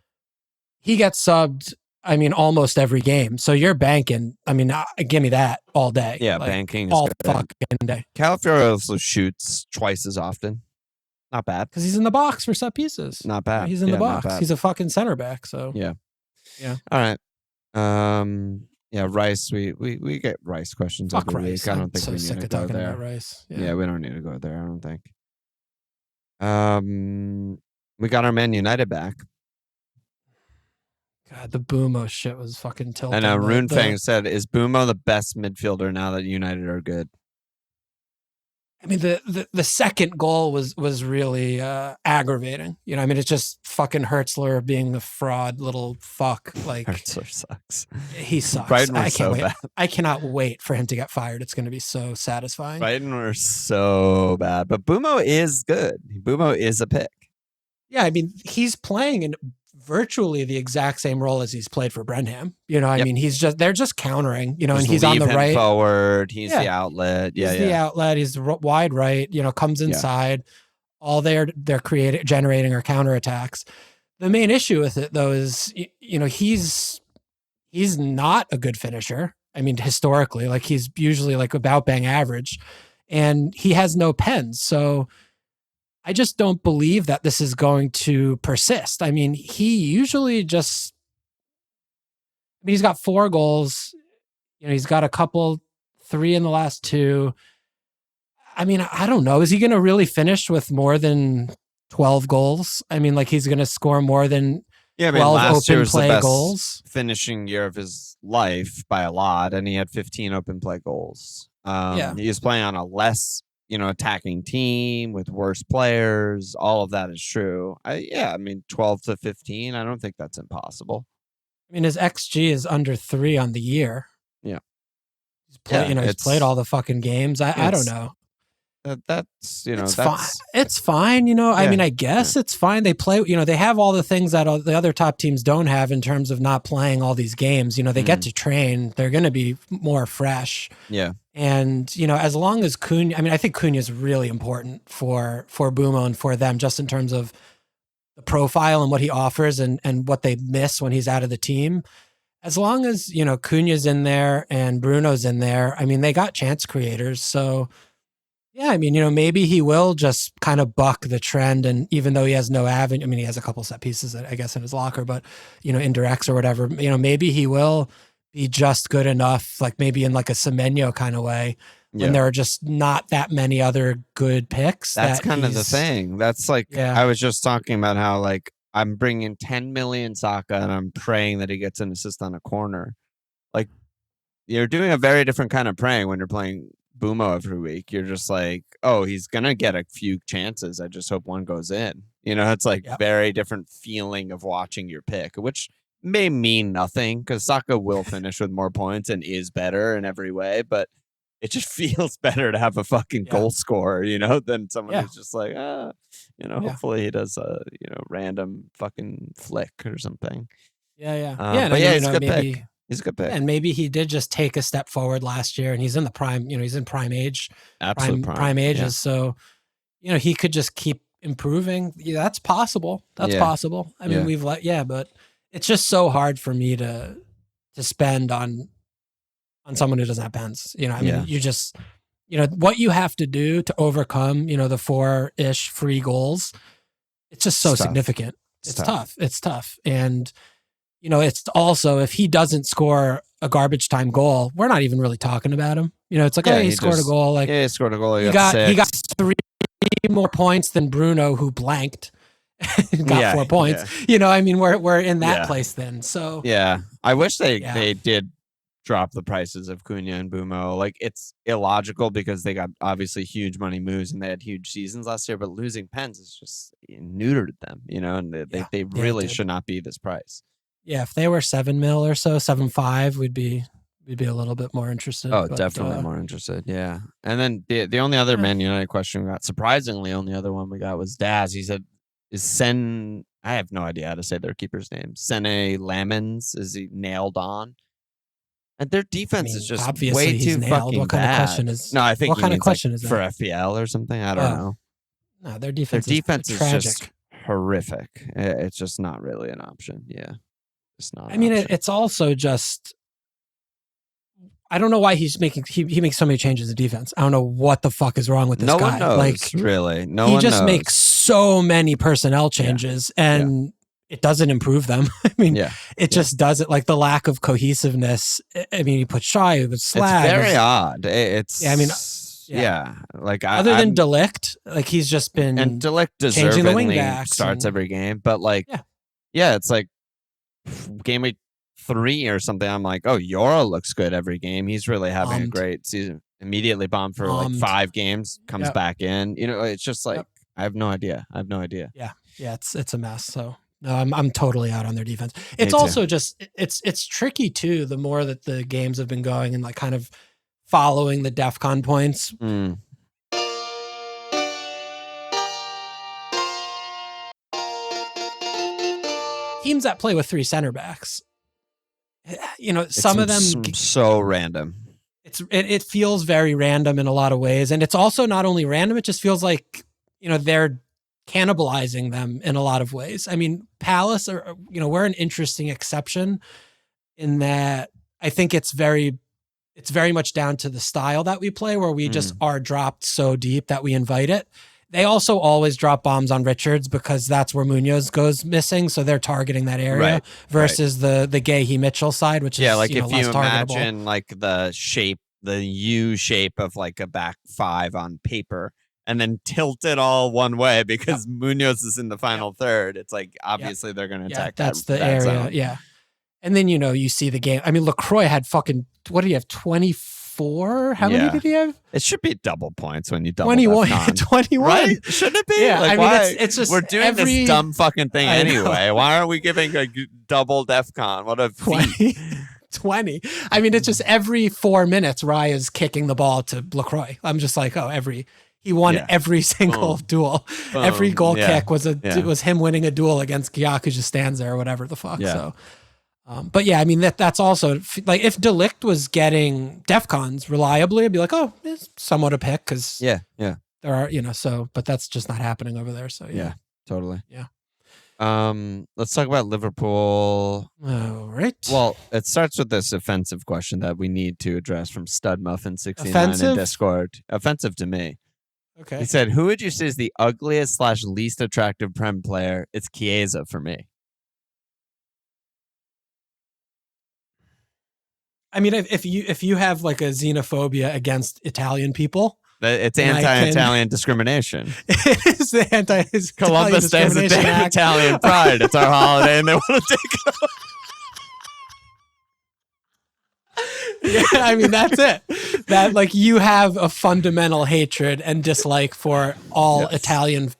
He gets subbed, I mean, almost every game. So you're banking. I mean, give me that all day. Yeah, banking is all good. fucking day. Calafiori also shoots twice as often. Not bad. Because he's in the box for set pieces. Not bad. He's in the box. He's a fucking center back. So yeah. All right. Rice. We get Rice questions every week. I don't think we need to go there. Rice. Yeah, we don't need to go there. I don't think. We got our Man United back. God, the Boomo shit was fucking tilting. I know. Rune Fang said, "Is Boomo the best midfielder now that United are good?" I mean, the second goal was really aggravating. You know, I mean, it's just fucking Hertzler being the fraud little fuck. Like, Hertzler sucks. he sucks. Brighton were I can't so wait. bad. I cannot wait for him to get fired. It's going to be so satisfying. Brighton were so bad. But Boomo is good. Boomo is a pick. Yeah, I mean, he's playing in virtually the exact same role as he's played for Brenham. You know, I mean, they're just countering, you know, and he's on the right. Forward. He's the outlet. He's the outlet. He's wide right, you know, comes inside. All they're generating are counterattacks. The main issue with it, though, is, you know, he's not a good finisher. I mean, historically, like he's usually like about bang average, and he has no pens. So I just don't believe that this is going to persist. I mean, he usually just, I mean, he's got 4 goals. You know, he's got a couple, 3 in the last 2. I mean, I don't know. Is he going to really finish with more than 12 goals? I mean, like he's going to score more than 12 last year open was play the best goals. Finishing year of his life by a lot, and he had 15 open play goals. He was playing on a less, you know, attacking team with worse players. All of that is true. I mean, 12 to 15. I don't think that's impossible. I mean, his XG is under 3 on the year. Yeah. He's played all the fucking games. I don't know. That's, you know, it's fine. It's fine. You know, I mean, I guess it's fine. They play, you know, they have all the things that the other top teams don't have in terms of not playing all these games. You know, they get to train. They're going to be more fresh. Yeah. And, you know, as long as Cunha, I mean, I think Cunha is really important for Boomo and for them, just in terms of the profile and what he offers and what they miss when he's out of the team. As long as, you know, Cunha's in there and Bruno's in there, I mean, they got chance creators. So, yeah, I mean, you know, maybe he will just kind of buck the trend. And even though he has no avenue, I mean, he has a couple set pieces, I guess, in his locker, but, you know, indirects or whatever, you know, maybe he will be just good enough, like maybe in like a Semenyo kind of way, when there are just not that many other good picks. That's kind of the thing. That's like, I was just talking about how, like, I'm bringing 10 million Saka and I'm praying that he gets an assist on a corner. Like, you're doing a very different kind of praying when you're playing Boomo every week. You're just like, oh, he's gonna get a few chances. I just hope one goes in. You know, it's like very different feeling of watching your pick, which may mean nothing because Saka will finish with more points and is better in every way, but it just feels better to have a fucking goal scorer, you know, than someone who's just like, you know, hopefully he does a, you know, random fucking flick or something. But he's a good pick. He's a good pick. And maybe he did just take a step forward last year and he's in the prime, you know, he's in prime age, prime ages. Yeah. So, you know, he could just keep improving. Yeah, that's possible. That's possible. I mean, but it's just so hard for me to spend on someone who doesn't have pens. You know, I mean, you just, you know, what you have to do to overcome, you know, the 4-ish free goals, it's just so significant. It's tough. It's tough. And, you know, it's also, if he doesn't score a garbage time goal, we're not even really talking about him. You know, it's like, he scored a goal. Like, he scored a goal. He got 3 more points than Bruno, who blanked. got 4 points. You know, I mean, we're in that place then. So I wish they did drop the prices of Cunha and Boomo. Like, it's illogical because they got obviously huge money moves and they had huge seasons last year, but losing pens is just neutered them, you know, and they really should not be this price. Yeah, if they were 7 mil or so, 7.5, we'd be a little bit more interested. Oh, definitely more interested. Yeah. And then the only other Man United question we got, surprisingly, only other one we got was Daz. He said, I have no idea how to say their keeper's name. Sene Lamens, is he nailed on? And their defense is just way too fucking what kind bad. Of question is, no, I think what kind of question is that? For FPL or something. I don't know. No, their defense is tragic. Just horrific. It's just not really an option. Yeah. I mean, it's also just, I don't know why he's making, he makes so many changes in defense. I don't know what the fuck is wrong with this guy. No one knows, like, really. He just makes so many personnel changes and it doesn't improve them. I mean, it just doesn't, like the lack of cohesiveness. I mean, he put Shy with Slag. It's very odd. It's, I mean, like other than Delict, like he's just been, and Delict deservedly starts every game, but like, it's like, Gameweek 3 or something, I'm like, oh, Yora looks good every game. He's really having a great season. immediately bombed for like 5 games, comes back in. You know, it's just like I have no idea. Yeah, it's a mess. So no, I'm totally out on their defense. It's also just it's tricky too. The more that the games have been going and like kind of following the DEFCON points. Teams that play with 3 center backs, you know, some of them so random. It feels very random in a lot of ways, and it's also not only random. It just feels like, you know, they're cannibalizing them in a lot of ways. I mean, Palace are, you know, we're an interesting exception in that I think it's very much down to the style that we play, where we just are dropped so deep that we invite it. They also always drop bombs on Richards because that's where Munoz goes missing. So they're targeting that area versus the Gahey Mitchell side, which is, like, you know, if less you targetable. imagine like the U shape of like a back 5 on paper, and then tilt it all one way because Munoz is in the final third. It's like, obviously they're going to attack that's that the area. zone. Yeah. And then, you know, you see the game. I mean, LaCroix had what do you have? 24? How many did he have? It should be double points when you double 21. 21. Right? Shouldn't it be? Yeah. Like, I mean, why? it's just we're doing this dumb fucking thing anyway. Why aren't we giving a double DEFCON? What a 20. I mean, it's just every 4 minutes, Raya's kicking the ball to LaCroix. I'm just like, he won every single duel. Every goal kick was him winning a duel against Gyökeres, who just stands there or whatever the fuck. Yeah. So, but yeah, I mean, that's also like, if De Ligt was getting DEFCONs reliably, I'd be like, oh, it's somewhat a pick because there are, you know, but that's just not happening over there. So yeah, totally. Yeah. Let's talk about Liverpool. All right. Well, it starts with this offensive question that we need to address from StudMuffin69 in Discord. Offensive to me. Okay. He said, who would you say is the ugliest / least attractive Prem player? It's Chiesa for me. I mean, if you have like a xenophobia against Italian people, it's anti-Italian discrimination. It's the anti-Italian Columbus Day is a day of Italian pride. It's our holiday, and they want to take it off. Yeah, I mean, that's it. That, like, you have a fundamental hatred and dislike for all Italian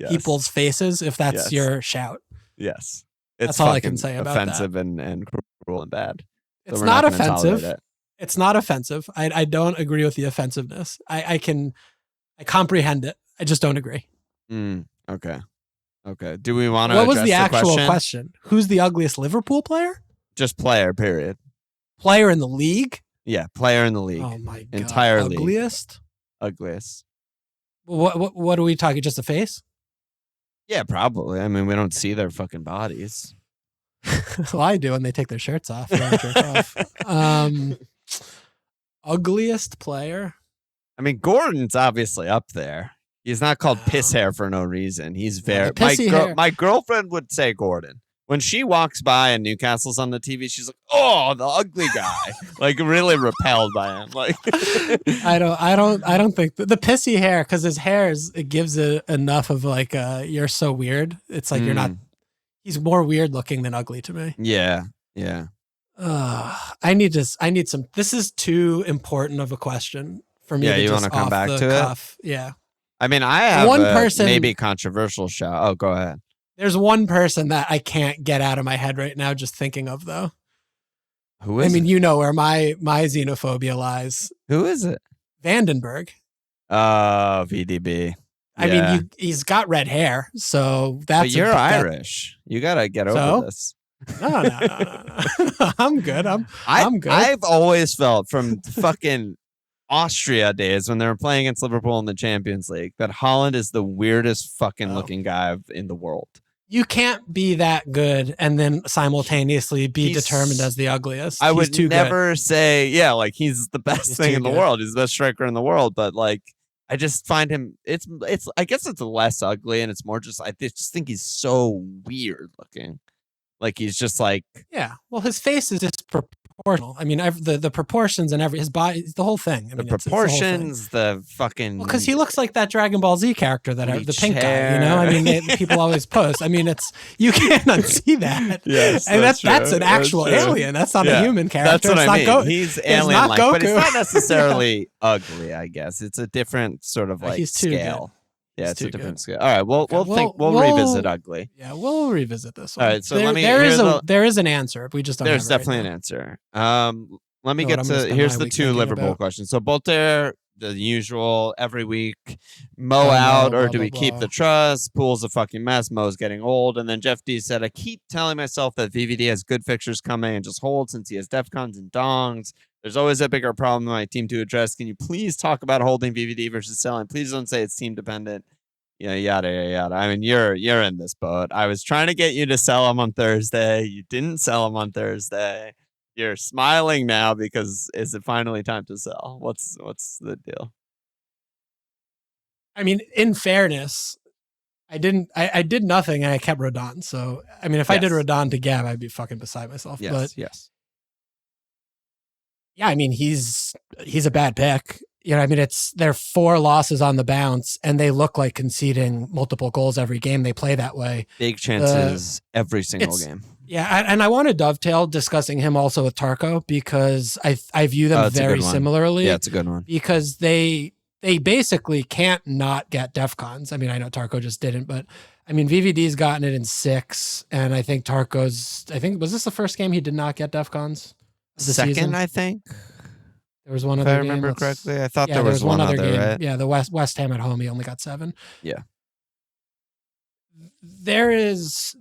people's faces, if that's your shout. Yes. That's all I can say about offensive that. and cruel and bad. It's not offensive. It's not offensive. I don't agree with the offensiveness. I comprehend it. I just don't agree. Okay. Do we want to What was address the actual question? Who's the ugliest Liverpool player? Just player, period. Player in the league? Yeah, player in the league. Oh my god. Entire ugliest? League. Ugliest. What are we talking? Just a face? Yeah, probably. I mean, we don't see their fucking bodies. Well, I do when they take their shirts off. Ugliest player? I mean, Gordon's obviously up there. He's not called piss hair for no reason. He's very my girlfriend would say Gordon. When she walks by and Newcastle's on the TV, she's like, "Oh, the ugly guy!" Like, really repelled by him. Like, I don't think the pissy hair, because his hair it gives it enough of like you're so weird. It's like you're not. He's more weird looking than ugly to me. Yeah. I need some. This is too important of a question for me. Yeah, you want to come back to cuff. It? Yeah. I mean, I have one person, maybe controversial shout. Oh, go ahead. There's one person that I can't get out of my head right now just thinking of, though. Who is it? You know where my xenophobia lies. Who is it? Vandenberg. VDB. I mean, he's got red hair, so that's... But you're Irish. You got to get over this. No. I'm good. I'm good. I've always felt from fucking Austria days when they were playing against Liverpool in the Champions League that Haaland is the weirdest fucking looking guy in the world. You can't be that good and then simultaneously be determined as the ugliest. I would never say, like, he's the best thing in the world. He's the best striker in the world. But, like, I just find him, I guess it's less ugly and it's more just, I just think he's so weird looking. Like, he's just like. Yeah. Well, his face is disproportionate proportional. I mean, the proportions and his body, the whole thing. I The mean, proportions, the fucking. Well, because he looks like that Dragon Ball Z character the pink guy. You know, I mean, people always post. I mean, you can't unsee that. Yes, and that's an actual alien. That's not a human character. That's what I mean. He's alien-like, Goku. but it's not necessarily ugly. I guess it's a different sort of like he's too scale. Good. Yeah, it's a different scale. All right, we'll revisit ugly. Yeah, we'll revisit this one. All right, so there is an answer. We just don't. There's have it definitely right an answer. Let me get to here's the two Liverpool questions. So Bolter, the usual every week, Mo out or do we keep the trust? Pool's a fucking mess. Mo's getting old. And then Jeff D said, I keep telling myself that VVD has good fixtures coming and just hold since he has DEFCONs and dongs. There's always a bigger problem in my team to address. Can you please talk about holding VVD versus selling? Please don't say it's team dependent. Yada. I mean, you're in this boat. I was trying to get you to sell him on Thursday. You didn't sell him on Thursday. You're smiling now because is it finally time to sell? What's the deal? I mean, in fairness, I did nothing and I kept Rodon. So, I mean, if I did Rodon to Gab, I'd be fucking beside myself. Yes. Yeah, I mean, he's a bad pick. You know, I mean, they're 4 losses on the bounce, and they look like conceding multiple goals every game. They play that way. Big chances every single game. Yeah, and I want to dovetail discussing him also with Tarko because I view them very similarly. Yeah, it's a good one. Because they basically can't not get DEFCONs. I mean, I know Tarko just didn't, but I mean, VVD's gotten it in 6, and I think was this the first game he did not get DEFCONs? Second, season? I think. There was one if other I remember game. Correctly. I thought there was one other game. Right? Yeah, the West Ham at home, he only got 7. Yeah. The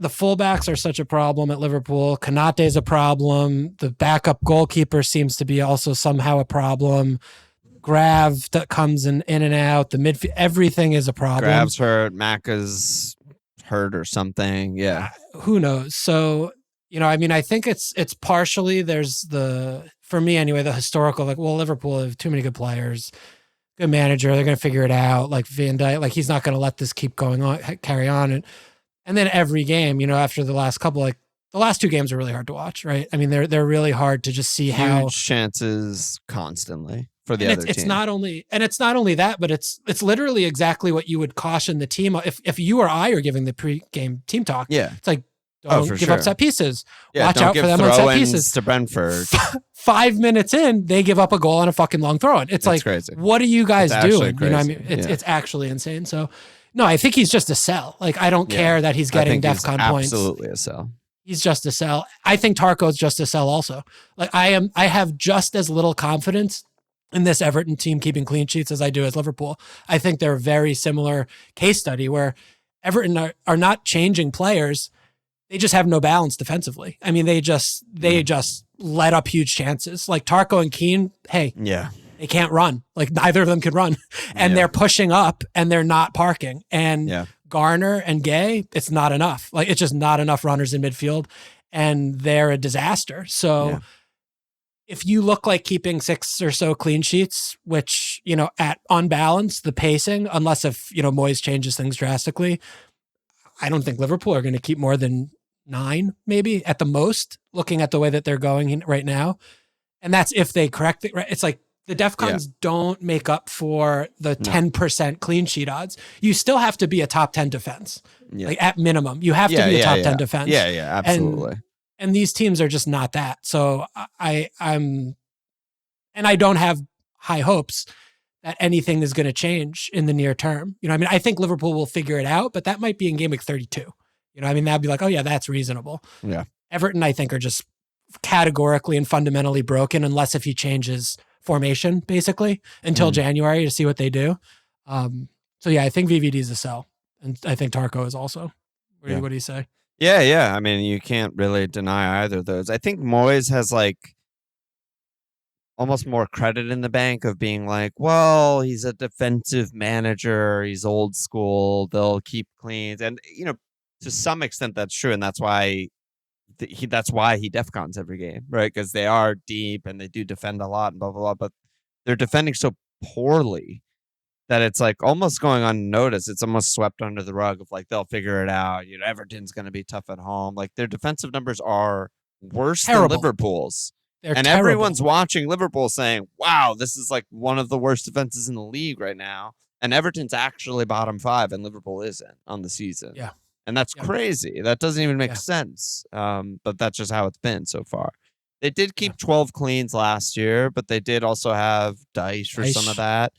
fullbacks are such a problem at Liverpool. Konate's a problem. The backup goalkeeper seems to be also somehow a problem. Grav that comes in and out. The midfield, everything is a problem. Grav's hurt. Maka's hurt or something. Yeah. Who knows? So, you know, I mean, I think it's partially for me anyway, the historical, like, well, Liverpool have too many good players, good manager. They're going to figure it out. Like Van Dijk, like he's not going to let this keep going on, carry on. And then every game, you know, after the last couple, like the last 2 games are really hard to watch, right? I mean, they're really hard to just see how chances constantly for the other team. It's not only that, but it's literally exactly what you would caution the team. If you or I are giving the pre-game team talk, it's like, don't give up set pieces. Yeah, watch out for them on set pieces. To Brentford. 5 minutes in, they give up a goal on a fucking long throw. It's like, crazy. What are you guys doing? Crazy. You know, I mean, it's actually insane. So, no, I think he's just a sell. Like, I don't care that he's getting DEFCON points. Absolutely a sell. He's just a sell. I think Tarko's just a sell also. Like, I have just as little confidence in this Everton team keeping clean sheets as I do as Liverpool. I think they're a very similar case study where Everton are not changing players. They just have no balance defensively. I mean, they just let up huge chances. Like Tarko and Keane, they can't run. Like neither of them can run. And they're pushing up and they're not parking. And Garner and Gay, it's not enough. Like it's just not enough runners in midfield and they're a disaster. So if you look like keeping 6 or so clean sheets, which, you know, on balance, the pacing, unless if, you know, Moyes changes things drastically, I don't think Liverpool are going to keep more than 9, maybe at the most, looking at the way that they're going right now. And that's if they correct it. Right? It's like the DEFCONs don't make up for the 10% clean sheet odds. You still have to be a top 10 defense. Like at minimum, you have to be a top 10 defense. Yeah, absolutely. And these teams are just not that. So I don't have high hopes that anything is going to change in the near term. You know, I mean, I think Liverpool will figure it out, but that might be in game week 32. You know, I mean, that'd be like, oh yeah, that's reasonable. Yeah. Everton, I think, are just categorically and fundamentally broken unless if he changes formation, basically, until January to see what they do. So yeah, I think VVD is a sell. And I think Tarko is also. What do you say? Yeah. I mean, you can't really deny either of those. I think Moyes has like almost more credit in the bank of being like, well, he's a defensive manager. He's old school. They'll keep clean. And, you know, to some extent that's true. And that's why he DEFCONs every game, right? Because they are deep and they do defend a lot and blah, blah, blah. But they're defending so poorly that it's like almost going unnoticed. It's almost swept under the rug of like, they'll figure it out. You know, Everton's going to be tough at home. Like their defensive numbers are worse than Liverpool's. They're and terrible. everyone's watching Liverpool saying, wow, this is like one of the worst defenses in the league right now. And Everton's actually bottom 5 and Liverpool isn't on the season. Yeah. And that's Yeah. crazy. That doesn't even make Yeah. sense. But that's just how it's been so far. They did keep 12 cleans last year, but they did also have Dyche for some of that.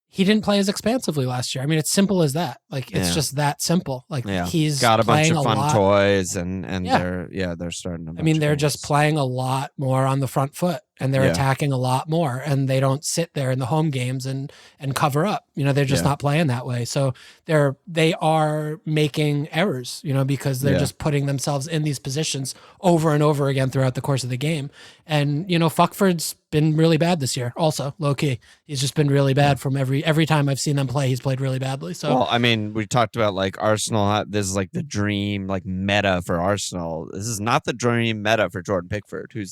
He didn't play as expansively last year. I mean, it's simple as that. Like, it's just that simple. Like, he's got a bunch of fun lot. Toys, and they're starting to. I mean, they're just playing a lot more on the front foot, and they're attacking a lot more, and they don't sit there in the home games and cover up. You know, they're just not playing that way. So they are making errors, you know, because they're just putting themselves in these positions over and over again throughout the course of the game. And, you know, Fuckford's been really bad this year also, low key. He's just been really bad from every time I've seen them play. He's played really badly. So, well, I mean, we talked about like Arsenal. This is like the dream like meta for Arsenal. This is not the dream meta for Jordan Pickford, who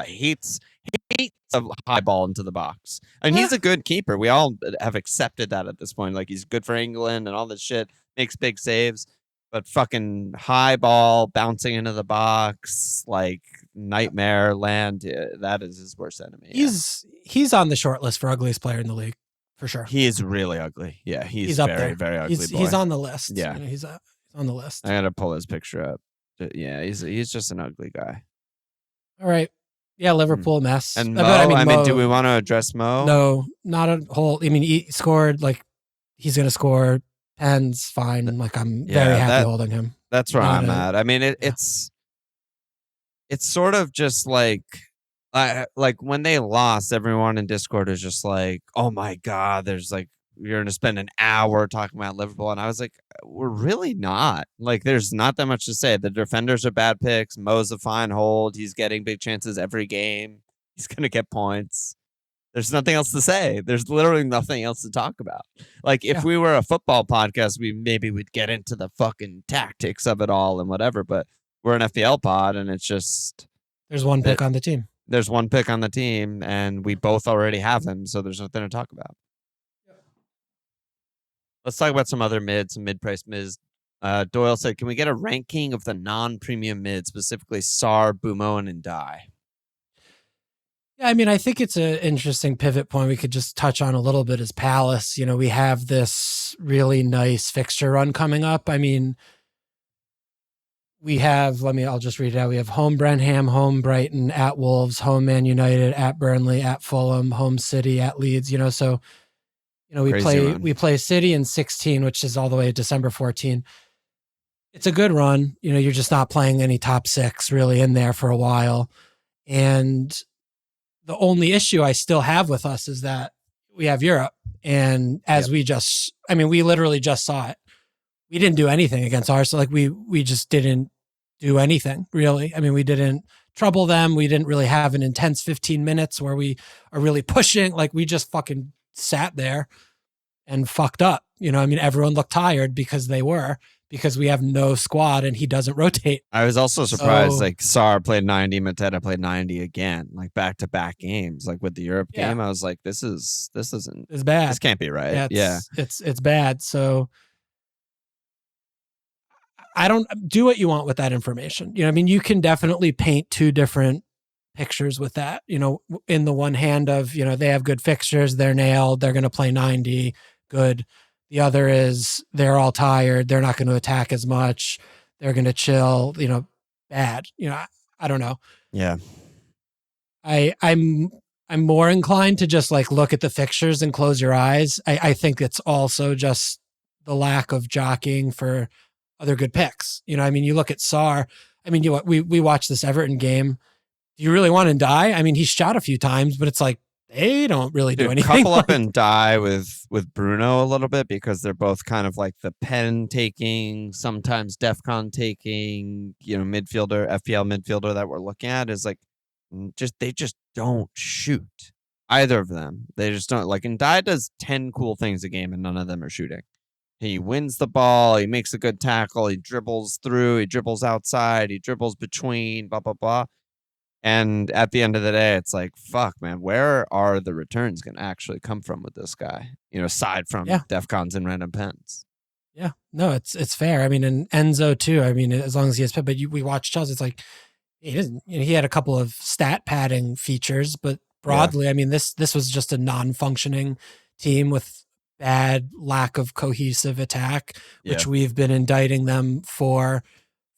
hates a high ball into the box. And he's a good keeper. We all have accepted that at this point. Like, he's good for England and all this shit, makes big saves. But fucking high ball bouncing into the box, like nightmare land, that is his worst enemy. He's on the short list for ugliest player in the league, for sure. He is really ugly. Yeah, he's up very, there. very ugly. He's on the list. Yeah, you know, he's on the list. I gotta pull his picture up. Yeah, he's just an ugly guy. All right. Yeah, Liverpool mess. And Mo, I mean, do we want to address Mo? No, not a whole. I mean, he scored, like, he's going to score. Penn's fine. Like, I'm very happy holding him. That's where I'm at. I mean, it's sort of just like when they lost, everyone in Discord is just like, oh my God, there's like, you're going to spend an hour talking about Liverpool. And I was like, we're really not. Like, there's not that much to say. The defenders are bad picks. Mo's a fine hold. He's getting big chances every game. He's going to get points. There's nothing else to say. There's literally nothing else to talk about. Like, if we were a football podcast, we would get into the fucking tactics of it all and whatever. But we're an FPL pod, and it's just there's one pick on the team. There's one pick on the team, and we both already have him, so there's nothing to talk about. Let's talk about some other mids, some mid-price mids. Doyle said, "Can we get a ranking of the non-premium mids, specifically Sarr, Boomo, and Ndiaye?" Yeah, I mean, I think it's an interesting pivot point we could just touch on a little bit is Palace. You know, we have this really nice fixture run coming up. I mean, we have, I'll just read it out. We have home Brenham, home Brighton, at Wolves, home Man United, at Burnley, at Fulham, home City, at Leeds, you know, so, you know, we play City in 16, which is all the way to December 14. It's a good run. You know, you're just not playing any top 6 really in there for a while. And the only issue I still have with us is that we have Europe. And as we literally just saw it. We didn't do anything against Arsenal. Like, we just didn't do anything, really. I mean, we didn't trouble them. We didn't really have an intense 15 minutes where we are really pushing. Like, we just fucking sat there and fucked up. You know, I mean, everyone looked tired because we have no squad and he doesn't rotate. I was also surprised, like, Sarr played 90, Minteh played 90 again, like back-to-back games. Like, with the Europe game, I was like, this isn't. It's bad. This can't be right. It's bad. So I don't do what you want with that information. You know, I mean, you can definitely paint 2 different pictures with that. You know, in the one hand of, you know, they have good fixtures, they're nailed, they're going to play 90, good. The other is they're all tired, they're not going to attack as much, they're going to chill, you know, bad. You know, I don't know. Yeah. I'm more inclined to just like look at the fixtures and close your eyes. I think it's also just the lack of jockeying for other good picks. You know, I mean, you look at Sarr. I mean, we watched this Everton game. Do you really want to die? I mean, he's shot a few times, but it's like they don't really do anything. Couple up and die with Bruno a little bit because they're both kind of like the pen taking, sometimes DEFCON taking, you know, midfielder, FPL midfielder that we're looking at is like they just don't shoot. Either of them. They just don't. Like, Ndiaye does 10 cool things a game and none of them are shooting. He wins the ball. He makes a good tackle. He dribbles through. He dribbles outside. He dribbles between, blah, blah, blah. And at the end of the day, it's like, fuck, man, where are the returns going to actually come from with this guy? You know, aside from DEFCONs and random pens. Yeah. No, it's fair. I mean, and Enzo too. I mean, as long as he has, but we watch Chelsea, it's like, He had a couple of stat padding features, but broadly, I mean, this was just a non-functioning team with bad lack of cohesive attack, which we've been indicting them for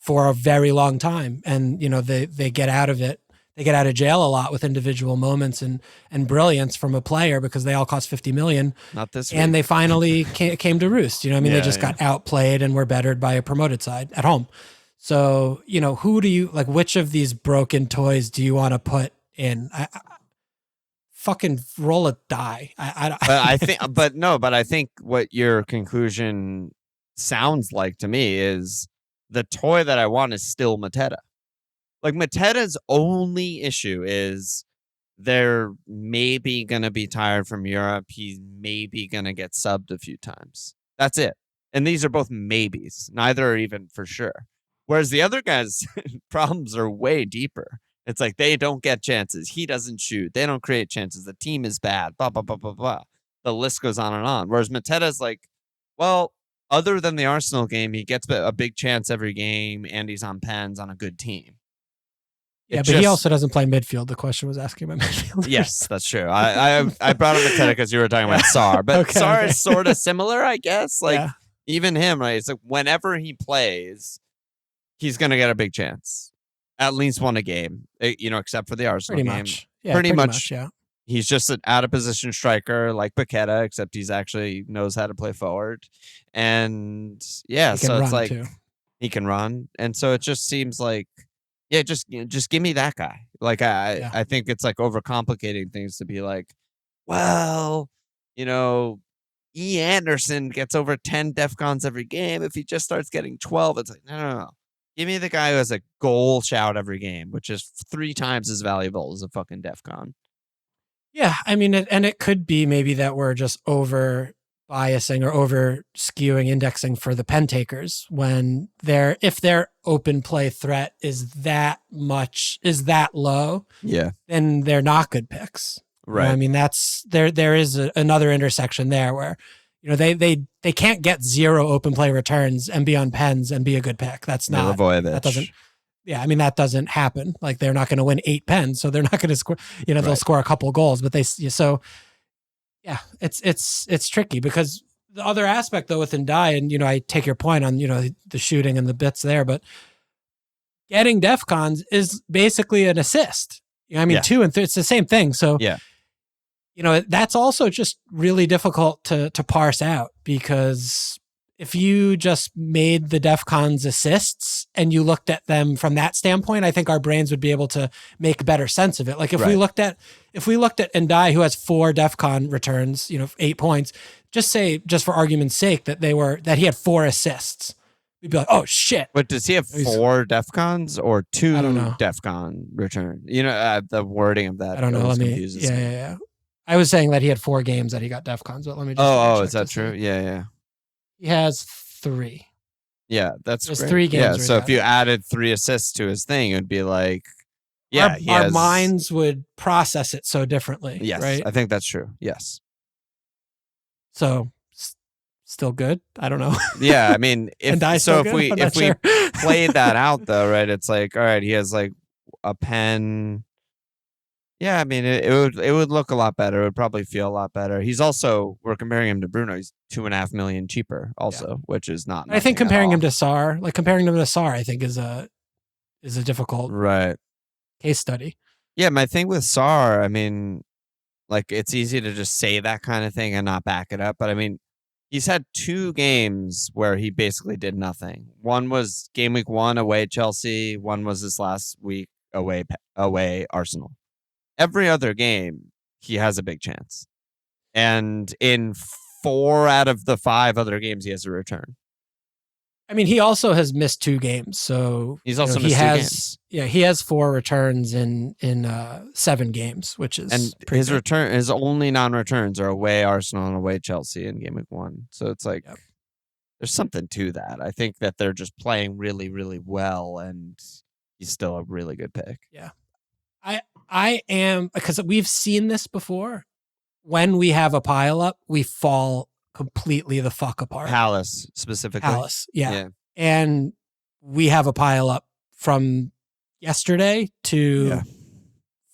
a very long time. And, they get out of it. They get out of jail a lot with individual moments and brilliance from a player because they all cost 50 million. Not this week. And they finally came to roost. They just got outplayed and were bettered by a promoted side at home. So, who do you like? Which of these broken toys do you want to put in? I fucking roll a die. But I think what your conclusion sounds like to me is the toy that I want is still Minteh. Like Minteh's only issue is they're maybe going to be tired from Europe. He's maybe going to get subbed a few times. That's it. And these are both maybes. Neither are even for sure. Whereas the other guys' problems are way deeper. It's like they don't get chances. He doesn't shoot. They don't create chances. The team is bad. Blah, blah, blah, blah, blah. The list goes on and on. Whereas Minteh's like, well, other than the Arsenal game, he gets a big chance every game and he's on pens on a good team. Yeah, but he also doesn't play midfield. The question was asking about midfield. Yes, that's true. I brought up Minteh because you were talking about Sarr. But Sarr is sort of similar, I guess. Like, even him, right? It's like whenever he plays, he's going to get a big chance. At least one a game, except for the Arsenal game. Much. Yeah, pretty much. Yeah. He's just an out-of-position striker like Paqueta, except he's actually knows how to play forward. And, so it's like he can run. And so it just seems like, just give me that guy. Like, I think it's like overcomplicating things to be like, well, E. Anderson gets over 10 DEFCONs every game. If he just starts getting 12, it's like, no. Give me the guy who has a goal shout every game, which is 3 times as valuable as a fucking DEFCON. Yeah, I mean, and it could be maybe that we're just over biasing or over skewing indexing for the pen takers when if their open play threat is that low, then they're not good picks. Right. I mean, that's there is another intersection there where they can't get 0 open play returns and be on pens and be a good pick. That's not that doesn't. Yeah, I mean, that doesn't happen. Like, they're not going to win 8 pens, so they're not going to score. They'll score a couple goals, but it's tricky because the other aspect though with Ndiaye, and I take your point on the shooting and the bits there, but getting DEFCONs is basically an assist. 2 and 3, it's the same thing. So that's also just really difficult to parse out because if you just made the DEFCONs assists and you looked at them from that standpoint, I think our brains would be able to make better sense of it. Like if we looked at Ndiaye, who has 4 DEFCON returns, 8 points, just for argument's sake that he had 4 assists. We'd be like, oh shit. But does he have 4 DEFCONs or 2 DEFCON return? The wording of that. I don't know. Confuses me. Yeah. I was saying that he had 4 games that he got DEFCONs, but let me just. Oh, is that true? Yeah. He has 3. Yeah, that's There's great. 3 games. Yeah, so if you added 3 assists to his thing, it would be like, our minds would process it so differently. Yes, right? I think that's true. Yes. So, still good? I don't know. Yeah, I mean, if we played that out though, right? It's like, all right, he has like a pen. Yeah, I mean, it would look a lot better. It would probably feel a lot better. He's also, we're comparing him to Bruno. He's 2.5 million cheaper also, which is not. I think comparing him to Sarr, I think is a difficult case study. Yeah, my thing with Sarr, I mean, like it's easy to just say that kind of thing and not back it up. But I mean, he's had 2 games where he basically did nothing. One was game week 1 away Chelsea. One was this last week away Arsenal. Every other game, he has a big chance. And in 4 out of the 5 other games, he has a return. I mean, he also has missed 2 games. So he's also missed 2 games. Yeah, he has 4 returns in 7 games, which is his only non-returns are away Arsenal and away Chelsea in game week 1. So it's like there's something to that. I think that they're just playing really, really well, and he's still a really good pick. Yeah. I am, because we've seen this before. When we have a pile up, we fall completely the fuck apart. Palace specifically. Palace, yeah. And we have a pile up from yesterday to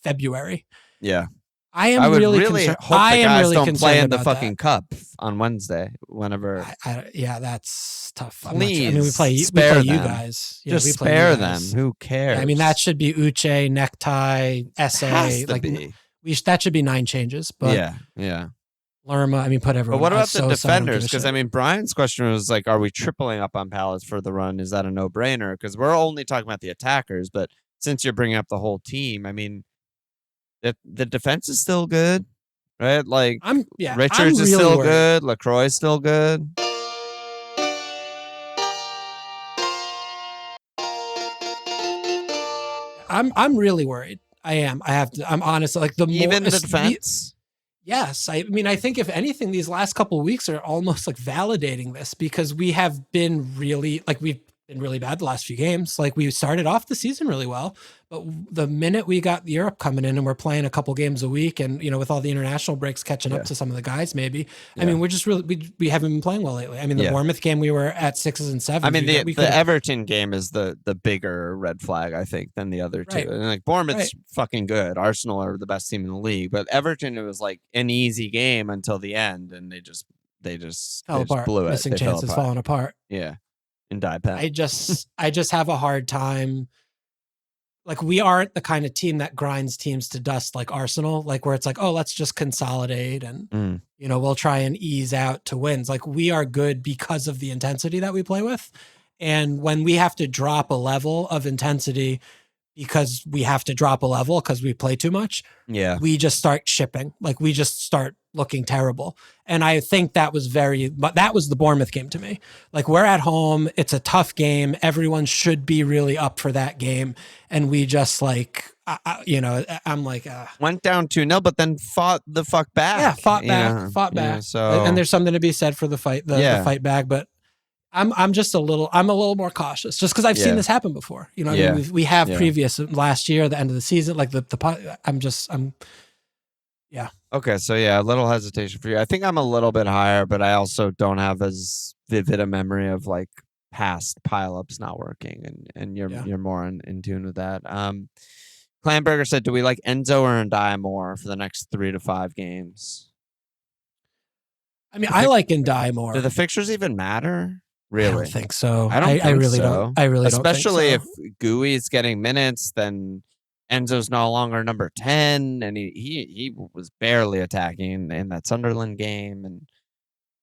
February. Yeah. I am I would really really concerned. hope I the am guys really don't concerned play in the about fucking that. cup on Wednesday. Whenever, Yeah, that's tough. please, I mean, we play spare you them. guys. Yeah, Just we play you spare them. guys. Who cares? Yeah, I mean, that should be Uche, Necktie, SA. Has to be. That should be 9 changes. But yeah. Lerma, I mean, put everyone. But what about the Sosa, defenders? Because I mean, Brian's question was like, are we tripling up on pallets for the run? Is that a no-brainer? Because we're only talking about the attackers, but since you're bringing up the whole team, I mean, the defense is still good, right? Like, Richards is still good. LaCroix is still good. I'm really worried. I am. I'm honest. Like Even the defense. Yes. I mean, I think if anything, these last couple of weeks are almost like validating this because we've been really bad the last few games. Like we started off the season really well, but the minute we got Europe coming in and we're playing a couple games a week and, with all the international breaks catching up to some of the guys, maybe, I mean, we're just really, we haven't been playing well lately. I mean, the Bournemouth game, we were at 6s and 7s. I mean, the Everton game is the bigger red flag, I think, than the other two. And like Bournemouth's fucking good. Arsenal are the best team in the league, but Everton, it was like an easy game until the end. And they just fell apart. Blew it. Missing chances, falling apart. Yeah. Ndiaye pen. I just have a hard time. Like we aren't the kind of team that grinds teams to dust like Arsenal, like where it's like, oh, let's just consolidate and we'll try and ease out to wins. Like we are good because of the intensity that we play with. And when we have to drop a level of intensity because we have to drop a level because we play too much, we just start shipping. Like we just start looking terrible. And I think that was the Bournemouth game to me. Like we're at home. It's a tough game. Everyone should be really up for that game. And we just like, I'm like, went down 2-0, but then fought the fuck back. Yeah. Fought back. Yeah, so, and there's something to be said for the fight back, but I'm a little more cautious just because I've seen this happen before. I mean, we have previous last year, the end of the season, like yeah. Okay, so a little hesitation for you. I think I'm a little bit higher, but I also don't have as vivid a memory of like past pileups not working, and you're more in tune with that. Clanberger said, "Do we like Enzo or Ndiaye more for the next 3 to 5 games?" I mean, I like Ndiaye more. Do the fixtures even matter? Really? I don't think so. I don't. I really don't. I really especially don't think so. If Gooey is getting minutes, then Enzo's no longer number 10, and he was barely attacking in that Sunderland game. And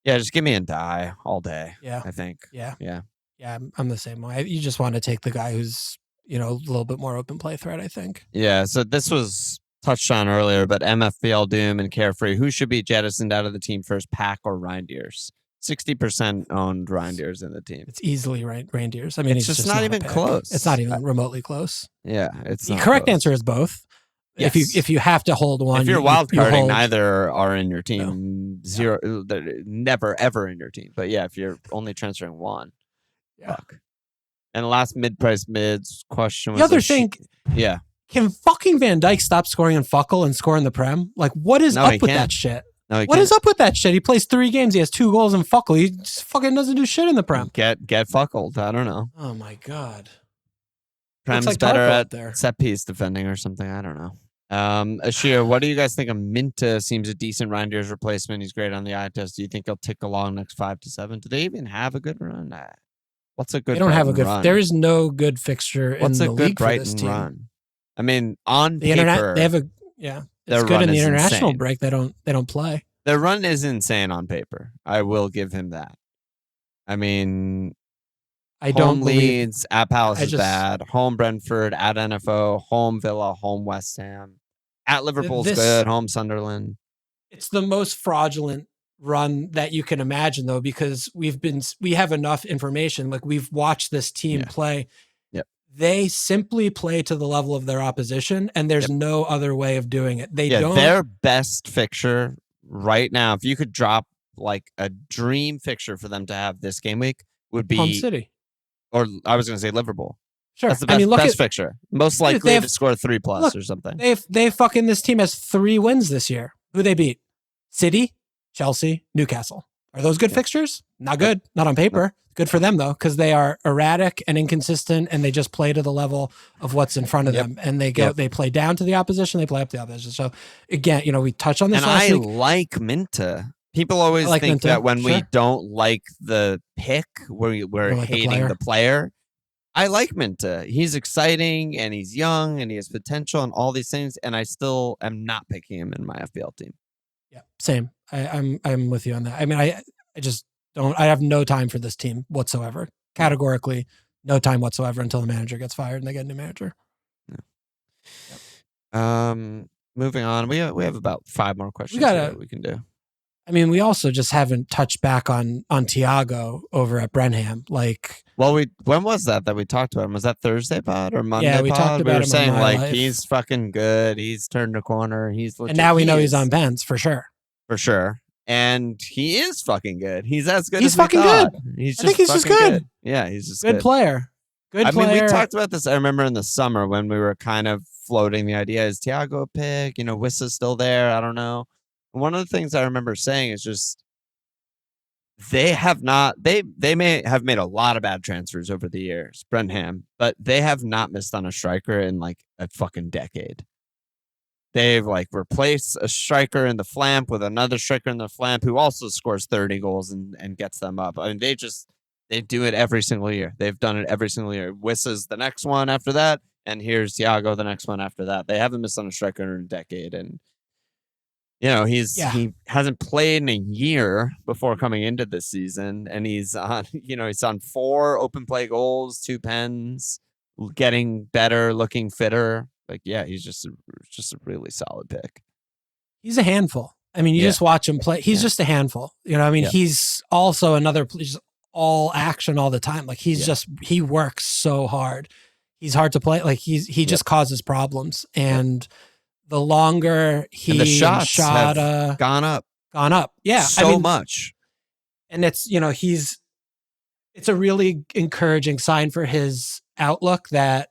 just give me Ndiaye all day. Yeah, I think. Yeah. I'm the same way. You just want to take the guy who's a little bit more open play threat, I think. Yeah. So this was touched on earlier, but MFPL Doom and Carefree, who should be jettisoned out of the team first, Pack or Reindeers? 60% owned Reindeers in the team. It's easily Reindeers. I mean, it's just not even close. It's not even remotely close. Yeah, it's the correct answer is both. Yes. If you have to hold one, if you're wildcarding, neither are in your team. No. Zero, never ever in your team. But if you're only transferring one, fuck. And the last mid-price mids question was the other thing. Can fucking Van Dijk stop scoring in Fuckle and score in the Prem? Like, what is up with that shit? No, what is up with that shit? He plays 3 games. He has 2 goals in Fuckle. He just fucking doesn't do shit in the Prem. Get fuckled. I don't know. Oh my god. Prem's like better at set piece defending or something. I don't know. Ashir, what do you guys think of Minteh? Seems a decent Reindeers replacement. He's great on the eye test. Do you think he'll tick along next 5 to 7? Do they even have a good run? What's a good? They don't have a good run? There is no good fixture in the league for this team. Run? I mean, on the paper, they have a It's good in the international break. They don't play. Their run is insane on paper. I will give him that. I mean, home Leeds, at Palace is bad. Home Brentford, at NFO, home Villa, home West Ham. At Liverpool's good, home Sunderland. It's the most fraudulent run that you can imagine, though, because we have enough information. Like, we've watched this team play. They simply play to the level of their opposition, and there's no other way of doing it. Their best fixture right now, if you could drop like a dream fixture for them to have this game week, would be Home City. Or I was going to say Liverpool. Sure. That's the best fixture. Most likely to score 3+ or something. This team has 3 wins this year. Who they beat? City, Chelsea, Newcastle Are those good fixtures? Not good. Not on paper. Good for them, though, because they are erratic and inconsistent, and they just play to the level of what's in front of them. And they they play down to the opposition, they play up the opposition. So, again, we touched on this last week. I like Minteh. People always think Minteh, that when we don't like the pick, we're hating the player. I like Minteh. He's exciting, and he's young, and he has potential, and all these things, and I still am not picking him in my FPL team. Yeah, same. I'm with you on that. I mean, I just don't. I have no time for this team whatsoever. Categorically, no time whatsoever until the manager gets fired and they get a new manager. Yeah. Moving on. We have about 5 more questions we can do. I mean, we also just haven't touched back on Thiago over at Brenham. When was that we talked about him? Was that Thursday pod or Monday? Yeah, we talked about him. We were saying he's fucking good. He's turned a corner. He's legit. And now we know he's on bench for sure. For sure. And he is fucking good. He's as good as we fucking thought. Good. He's I think he's just good. Yeah, he's just good player. Good player. I mean, we talked about this. I remember in the summer when we were kind of floating the idea: is Thiago a pick? Wissa's still there. I don't know. One of the things I remember saying is just they have not. They may have made a lot of bad transfers over the years, Brenham, but they have not missed on a striker in like a fucking decade. They've replaced a striker in the flank with another striker in the flank who also scores 30 goals and gets them up. I mean, they do it every single year. They've done it every single year. Wissa's the next one after that, and here's Thiago the next one after that. They haven't missed on a striker in a decade, and he hasn't played in a year before coming into this season, and he's on he's on 4 open play goals, 2 pens, getting better, looking fitter. He's just a really solid pick. He's a handful. I mean, you just watch him play. He's just a handful. He's also another all action all the time. He works so hard. He's hard to play. He just causes problems. And the longer the shots have gone up. Yeah. So much. And it's a really encouraging sign for his outlook that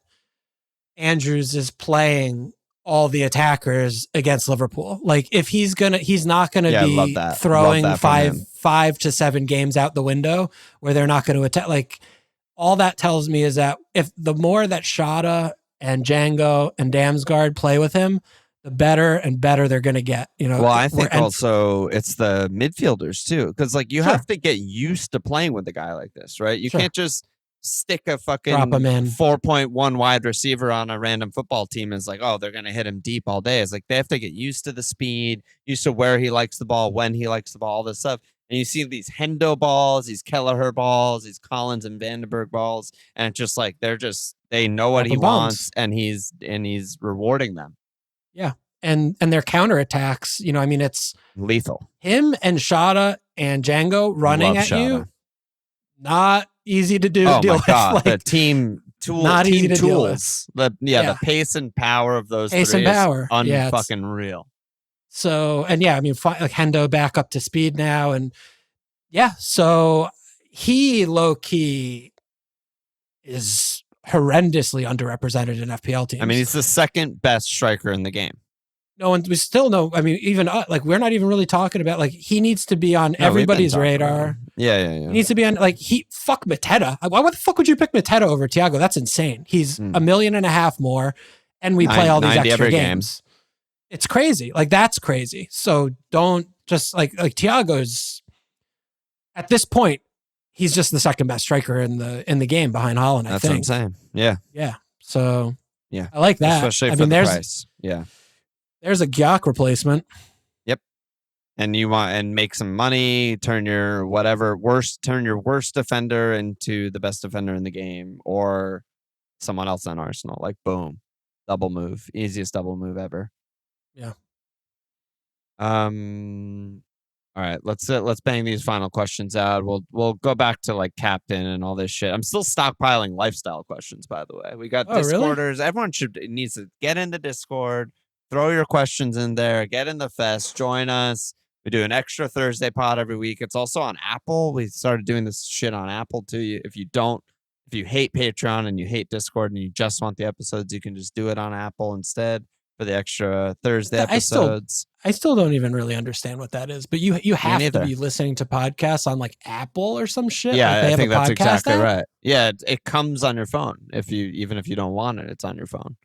Andrews is playing all the attackers against Liverpool. If he's not gonna be throwing 5 to 7 games out the window where they're not going to attack. All that tells me is that if the more that Shada and Django and Damsgaard play with him, the better and better they're going to get. Well, I think also it's the midfielders too, because you have to get used to playing with a guy like this, right? You can't just stick a fucking 4.1 wide receiver on a random football team and they're going to hit him deep all day. It's they have to get used to the speed, used to where he likes the ball, when he likes the ball, all this stuff. And you see these Hendo balls, these Kelleher balls, these Collins and Vandenberg balls, and it's just they know what he wants, and he's rewarding them. Yeah, and their counterattacks, it's lethal. Him and Shada and Django running at Shada. You, not easy to do. Oh my god, the team tool, not team easy to tools. The pace and power of those pace three and power. Is unfucking real. So, and Hendo back up to speed now. And so he low key is horrendously underrepresented in FPL teams. I mean, he's the second best striker in the game. No, and we still know. I mean, even we're not even really talking about he needs to be on everybody's radar. Yeah. He needs to be on fuck Mateta. Why the fuck would you pick Mateta over Thiago? That's insane. He's $1.5 million more, and we play all these extra games. It's crazy. That's crazy. So don't just Thiago's at this point, he's just the second best striker in the game behind Haaland. That's what I'm saying. Yeah. Yeah. So yeah, I like that. Especially for the price. Yeah. There's a Gyökeres replacement. Yep. And you make some money, turn your worst defender into the best defender in the game, or someone else on Arsenal. Boom. Double move. Easiest double move ever. Yeah. All right, let's bang these final questions out. We'll go back to captain and all this shit. I'm still stockpiling lifestyle questions, by the way. We got Discorders. Really? Everyone needs to get in the Discord, throw your questions in there, get in the fest, join us. We do an extra Thursday pod every week. It's also on Apple. We started doing this shit on Apple too. If you hate Patreon and you hate Discord and you just want the episodes, you can just do it on Apple instead. for the extra Thursday I still- episodes. I still don't even really understand what that is, but you have to neither. be listening to podcasts on like Apple or some shit. Yeah, like they I have think a that's podcast exactly app? right. Yeah, it comes on your phone. Even if you don't want it, it's on your phone.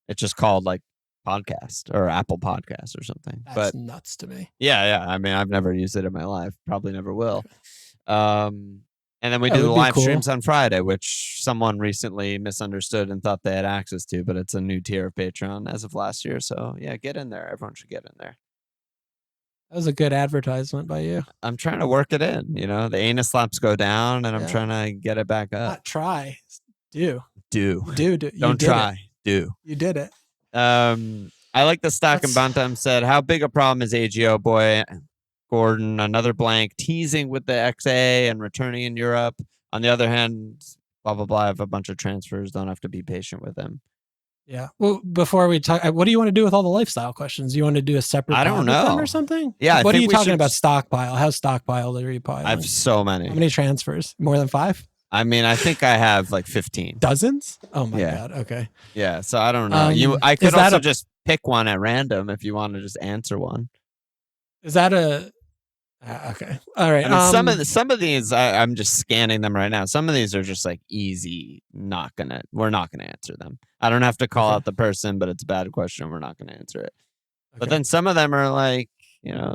It's just called like podcast or Apple Podcast or something. That's But nuts to me. yeah. I mean, I've never used it in my life. Probably never will. And then we Yeah, do it the would be live cool. streams on Friday, which someone recently misunderstood and thought they had access to, but it's a new tier of Patreon as of last year. So yeah, get in there. Everyone should get in there. That was a good advertisement by you. I'm trying to work it in. The anus slaps go down, and I'm Yeah. trying to get it back up. Not try. Do. Do. You Don't did try. It. Do. You did it. I like the stock and Bantam said, how big a problem is AGO boy? Gordon, another blank, teasing with the XA and returning in Europe. On the other hand, blah, blah, blah. I have a bunch of transfers. Don't have to be patient with him. Yeah. Well, before we talk, what do you want to do with all the lifestyle questions? You want to do a separate I don't pod with them know. or something? Yeah, I What are think you we talking should about just- stockpile? How's stockpile are you piling? I have so many. How many transfers? More than 5? I mean, I think I have like 15. Dozens? Oh my Yeah. God. Okay. Yeah, so I don't know. I is could that also a- just pick one at random if you want to just answer one. Is that a okay? All right. I mean, some of these I'm just scanning them right now. Some of these are just like easy. We're not gonna answer them. I don't have to call Okay. out the person, but it's a bad question. We're not gonna answer it. But Okay. then some of them are like,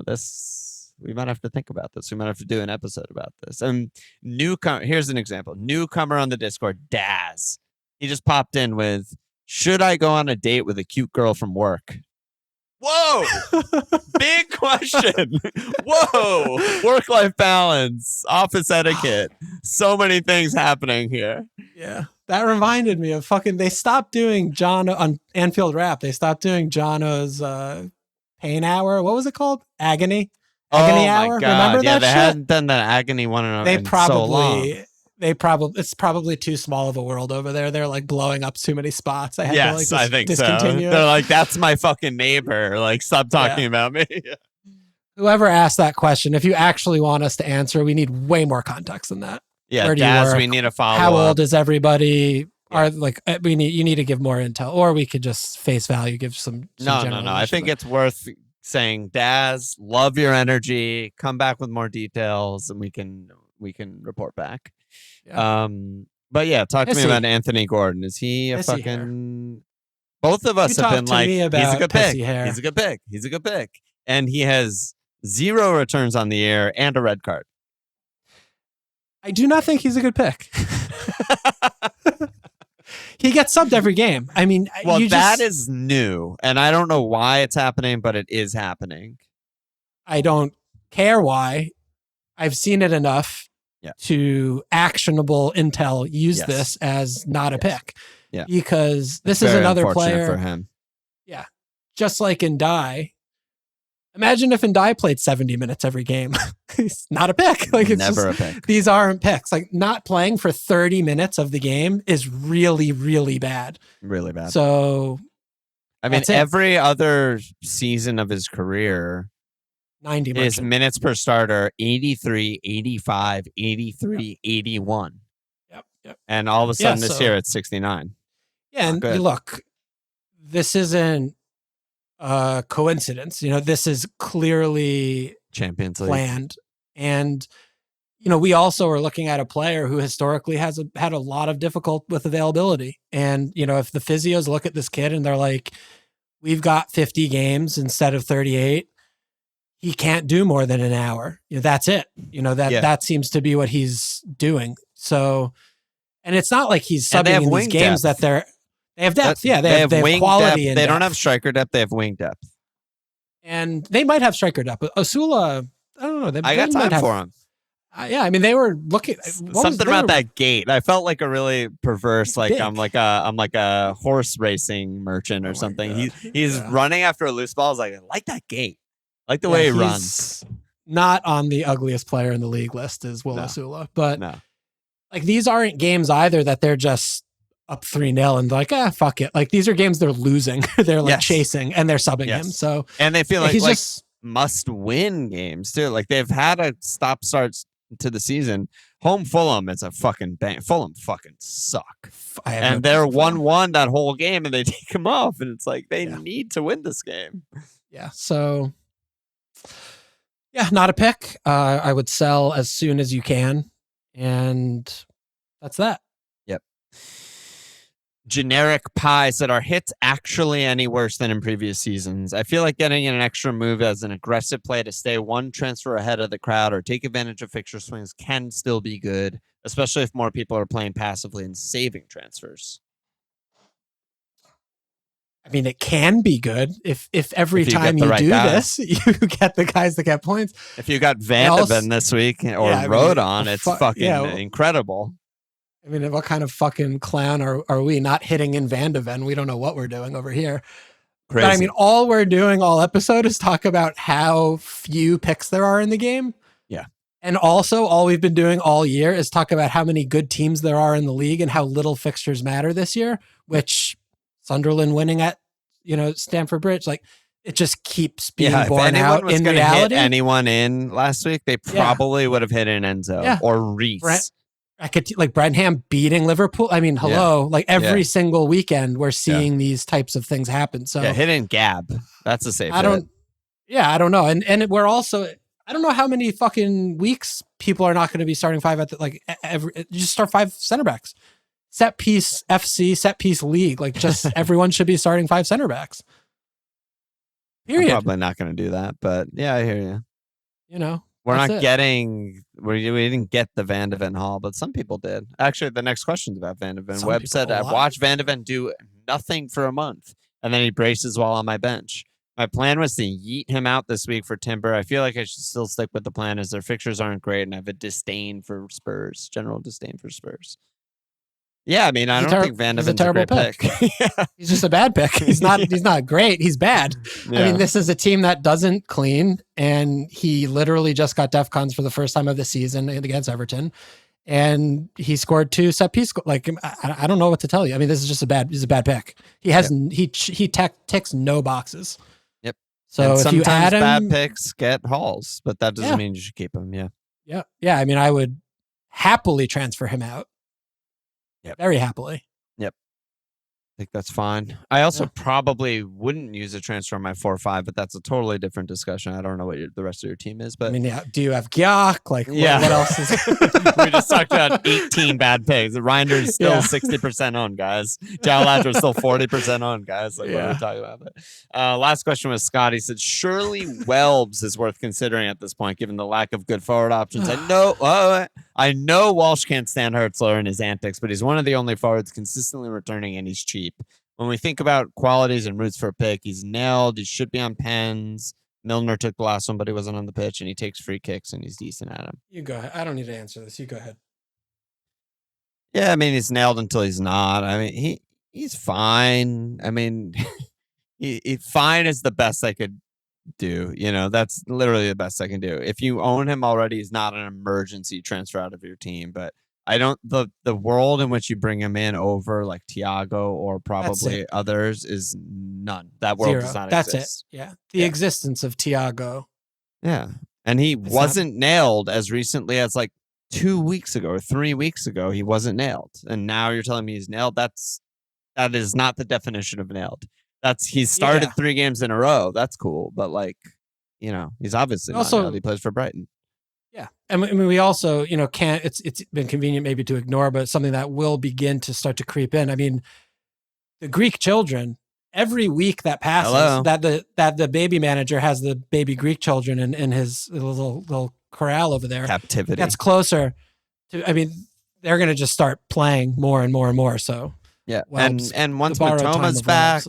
this. We might have to think about this. We might have to do an episode about this. And newcomer. Here's an example. Newcomer on the Discord, Daz. He just popped in with, should I go on a date with a cute girl from work? Whoa! Big question. Whoa! Work-life balance, office etiquette. So many things happening here. Yeah. That reminded me of they stopped doing John on Anfield Rap. They stopped doing Jono's pain hour. What was it called? Agony hour. My God. Remember yeah, that they shit? hadn't done that agony one in so long. It's probably too small of a world over there. They're like blowing up too many spots. I had to Yes, I think so. discontinue. They're like, that's my fucking neighbor. Like, stop talking about me. Whoever asked that question, if you actually want us to answer, we need way more context than that. Yeah, Where do you Daz, work? we need a follow-up. How old is everybody? Are like you need to give more intel, or we could just face value give some No. general I think it's worth saying, Daz, love your energy. Come back with more details, and we can report back. Yeah. But yeah, talk to me Pissy. about Anthony Gordon. Is he a Pissy fucking? Both of us You have been talked to like, me he's a about good pick. pissy hair. He's a good pick. He's a good pick, and he has 0 returns on the air and a red card. I do not think he's a good pick. He gets subbed every game. I mean, Well, you that just, is new, and I don't know why it's happening, but it is happening. I don't care why. I've seen it enough Yeah. to actionable intel use Yes. this as not a Yes. pick. Yeah. Because this It's is very another unfortunate player, for him. just like Ndiaye. Imagine if Ndiaye played 70 minutes every game. He's not a pick. Like it's Never just, a pick. these aren't picks. Like not playing for 30 minutes of the game is really, really bad. Really bad. So I mean, that's it. every other season of his career, 90 his merchant. minutes per starter 83, 85, 83, 81. Yep. And all of a Yeah, sudden this so- year it's 69. Yeah, and good. look, this isn't a coincidence. This is clearly Champions League. planned. And, we also are looking at a player who historically has had a lot of difficult with availability. And, if the physios look at this kid and they're like, we've got 50 games instead of 38, he can't do more than an hour. That's it. That seems to be what he's doing. So, and it's not like he's And they subbing have in these wing games depth. that they have depth. Yeah, they have wing quality depth. and They don't depth. have striker depth. They have wing depth. And they might have striker depth. But Osula, I don't know. I got time for him. Yeah, I mean, they were looking. Something about that gate. I felt like a really perverse, It's like big. I'm like a horse racing merchant or Oh my something. God. He's Yeah. running after a loose ball. I like that gate. Like the way he he's runs. Not on the ugliest player in the league list is Will No. Osula. But No. like these aren't games either that they're just up 3-0 and like, fuck it. Like these are games they're losing. They're like Yes. chasing and they're subbing Yes. him. So And they feel like, he's like just must win games too. Like they've had a stop start to the season. Home Fulham is a fucking bang. Fulham fucking suck. And no they're 1-1 that whole game, and they take them off, and it's like they need to win this game. Yeah. So, yeah, not a pick. I would sell as soon as you can, and that's that. Yep. Generic Pie said, are hits actually any worse than in previous seasons? I feel like getting in an extra move as an aggressive play to stay one transfer ahead of the crowd or take advantage of fixture swings can still be good, especially if more people are playing passively and saving transfers. I mean, it can be good if every time you do this, you get the guys that get points. If you got Van de Ven this week or Rodon, it's fucking incredible. I mean, what kind of fucking clown are we not hitting in Van de Ven? We don't know what we're doing over here. Crazy. But I mean, all we're doing all episode is talk about how few picks there are in the game. Yeah. And also all we've been doing all year is talk about how many good teams there are in the league and how little fixtures matter this year, which Sunderland winning at, Stamford Bridge, like it just keeps being borne out in reality. Hit anyone in last week, they probably would have hit in Enzo or Reese. Like Brenham beating Liverpool. I mean, hello, like every single weekend we're seeing these types of things happen. So hitting Gab, that's a safe. I don't know. And we're also, I don't know how many fucking weeks people are not going to be starting five at you just start five center backs. Set piece FC, set piece league. Like just everyone should be starting five center backs. Period. I'm probably not going to do that, but yeah, I hear you. We didn't get the Van de Ven haul, but some people did. Actually, the next question's about Van de Ven. Webb said, I've watched Van de Ven do nothing for a month, and then he braces while on my bench. My plan was to yeet him out this week for Timber. I feel like I should still stick with the plan as their fixtures aren't great, and I have a general disdain for Spurs. Yeah, I mean, I don't think Van de Ven's a great pick. He's just a bad pick. He's not great. He's bad. Yeah. I mean, this is a team that doesn't clean, and he literally just got DEFCONs for the first time of the season against Everton, and he scored 2 set piece. Like, I don't know what to tell you. I mean, this is just he's a bad pick. He has he ticks no boxes. Yep. So and if you add him, bad picks get hauls, but that doesn't mean you should keep him. Yeah. Yeah. Yeah. I mean, I would happily transfer him out. Yep. Very happily. Yep. I think that's fine. I also probably wouldn't use a transfer on my 4-5, but that's a totally different discussion. I don't know what the rest of your team is, but I mean, do you have Gyökeres? Like, what else is we just talked about 18 bad picks. Reinder's still 60% on, guys. Jalladro's still 40% on, guys. Like, what are we talking about? But, last question was Scott. He said, surely Welbz is worth considering at this point, given the lack of good forward options. I know Walsh can't stand Hurtzler and his antics, but he's one of the only forwards consistently returning, and he's cheap. When we think about qualities and routes for a pick, he's nailed. He should be on pens. Milner took the last one, but he wasn't on the pitch, and he takes free kicks, and he's decent at them. You go ahead. I don't need to answer this. You go ahead. Yeah, I mean, he's nailed until he's not. I mean, he's fine. I mean, fine is the best I could do. That's literally the best I can do. If you own him already, he's not an emergency transfer out of your team, but I don't, the world in which you bring him in over like Thiago or probably others is none. That world does not exist. That's it. Yeah. The existence of Thiago. Yeah. And he wasn't nailed as recently as like 2 weeks ago or 3 weeks ago. He wasn't nailed. And now you're telling me he's nailed. That is not the definition of nailed. He's started 3 games in a row. That's cool. But he's obviously not nailed. He plays for Brighton. Yeah. I mean, we also, can't, it's been convenient maybe to ignore, but something that will begin to start to creep in. I mean, the Greek children, every week that passes, that the baby manager has the baby Greek children in his little corral over there. Captivity. That's closer to, I mean, they're going to just start playing more and more and more. So yeah, and once Mitoma's back,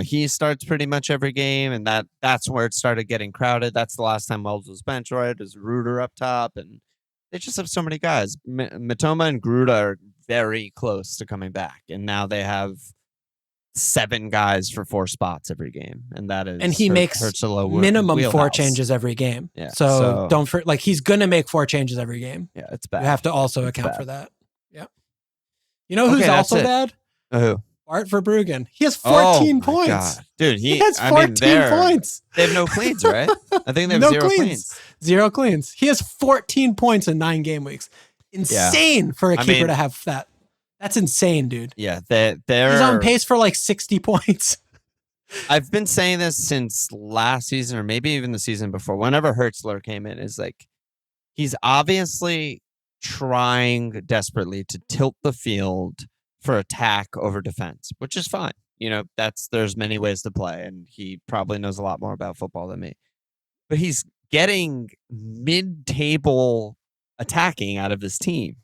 he starts pretty much every game, and that's where it started getting crowded. That's the last time Welbz was bench, right? There's Ruder up top, and they just have so many guys. Mitoma and Gruda are very close to coming back, and now they have 7 guys for 4 spots every game, and that is. And he makes minimum 4 changes every game. Yeah, so don't he's gonna make 4 changes every game. Yeah, it's bad. You have to also account for that. Yeah. You know who's also bad? Who? Bart Verbruggen. He has 14 my points. God. Dude, He has 14 points. They have no cleans, right? I think they have No 0 cleans. cleans. 0 cleans. He has 14 points in 9 game weeks. Insane for a keeper to have that. That's insane, dude. Yeah, they're He's on pace for like 60 points. I've been saying this since last season, or maybe even the season before. Whenever Hertzler came in, is like he's obviously trying desperately to tilt the field for attack over defense, which is fine. You know, there's many ways to play, and he probably knows a lot more about football than me. But he's getting mid-table attacking out of his team.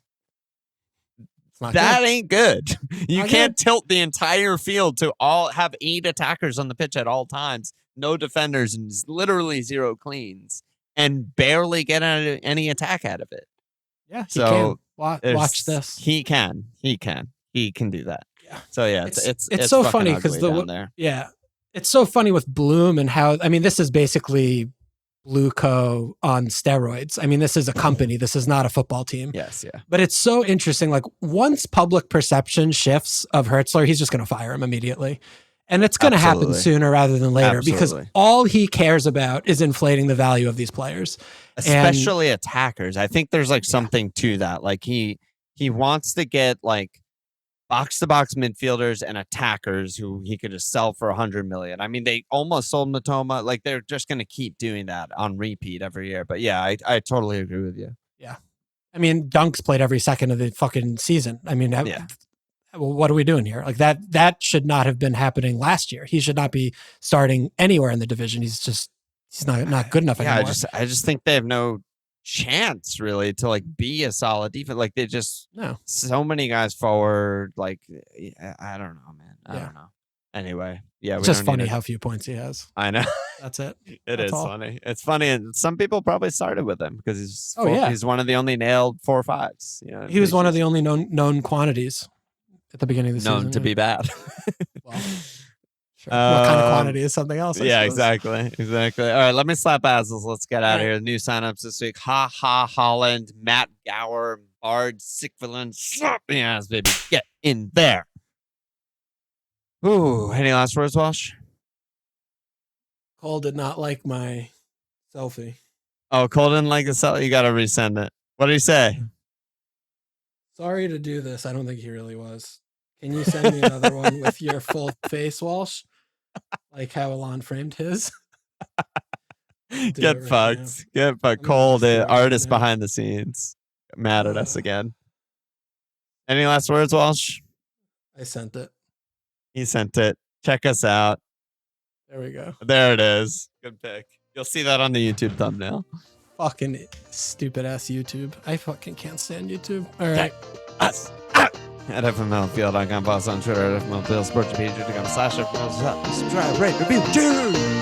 That ain't good. You can't tilt the entire field to have 8 attackers on the pitch at all times, no defenders, and literally 0 cleans, and barely get any attack out of it. Yeah, so watch this. He can do that. Yeah. So yeah, it's so funny because it's so funny with Bloom and how, I mean, this is basically Blueco on steroids. I mean, this is a company. This is not a football team. Yes, yeah. But it's so interesting. Like once public perception shifts of Hertzler, he's just going to fire him immediately. And it's going to happen sooner rather than later because all he cares about is inflating the value of these players. Especially attackers. I think there's like something to that. Like he wants to get like box-to-box midfielders and attackers who he could just sell for $100 million. I mean, they almost sold Matoma. Like they're just going to keep doing that on repeat every year. But yeah, I totally agree with you. Yeah. I mean, Dunk's played every second of the fucking season. I mean, what are we doing here? Like that should not have been happening last year. He should not be starting anywhere in the division. He's not good enough anymore. I just think they have no chance really to like be a solid defense. Like they just so many guys forward. Like I don't know, man. I don't know. Anyway, yeah, it's just funny how few points he has. I know. That's it. That's funny. It's funny, and some people probably started with him because he's one of the only nailed 4 or 5s. You know, he was one of the only known quantities at the beginning of the season. Known to be bad. Well, sure. What kind of quantity is something else? Exactly. All right, let me slap asses. Let's get out of here. New signups this week: Holland, Matt Gower, Bard, Sickvillain. Slap me ass, baby. Get in there. Ooh, any last words, Walsh? Cole did not like my selfie. Oh, Cole didn't like the selfie? You got to resend it. What did he say? Sorry to do this. I don't think he really was. Can you send me another one with your full face, Walsh? Like how Alon framed his? Get fucked. Get fucked. Cole, the artist behind the scenes, mad at us again. Any last words, Walsh? I sent it. He sent it. Check us out. There we go. There it is. Good pick. You'll see that on the YouTube thumbnail. Fucking stupid ass YouTube. I fucking can't stand YouTube. All right. Us. At FML FPL.com, follow us on Twitter at FML FPL, support your page, subscribe, rate, review, cheers!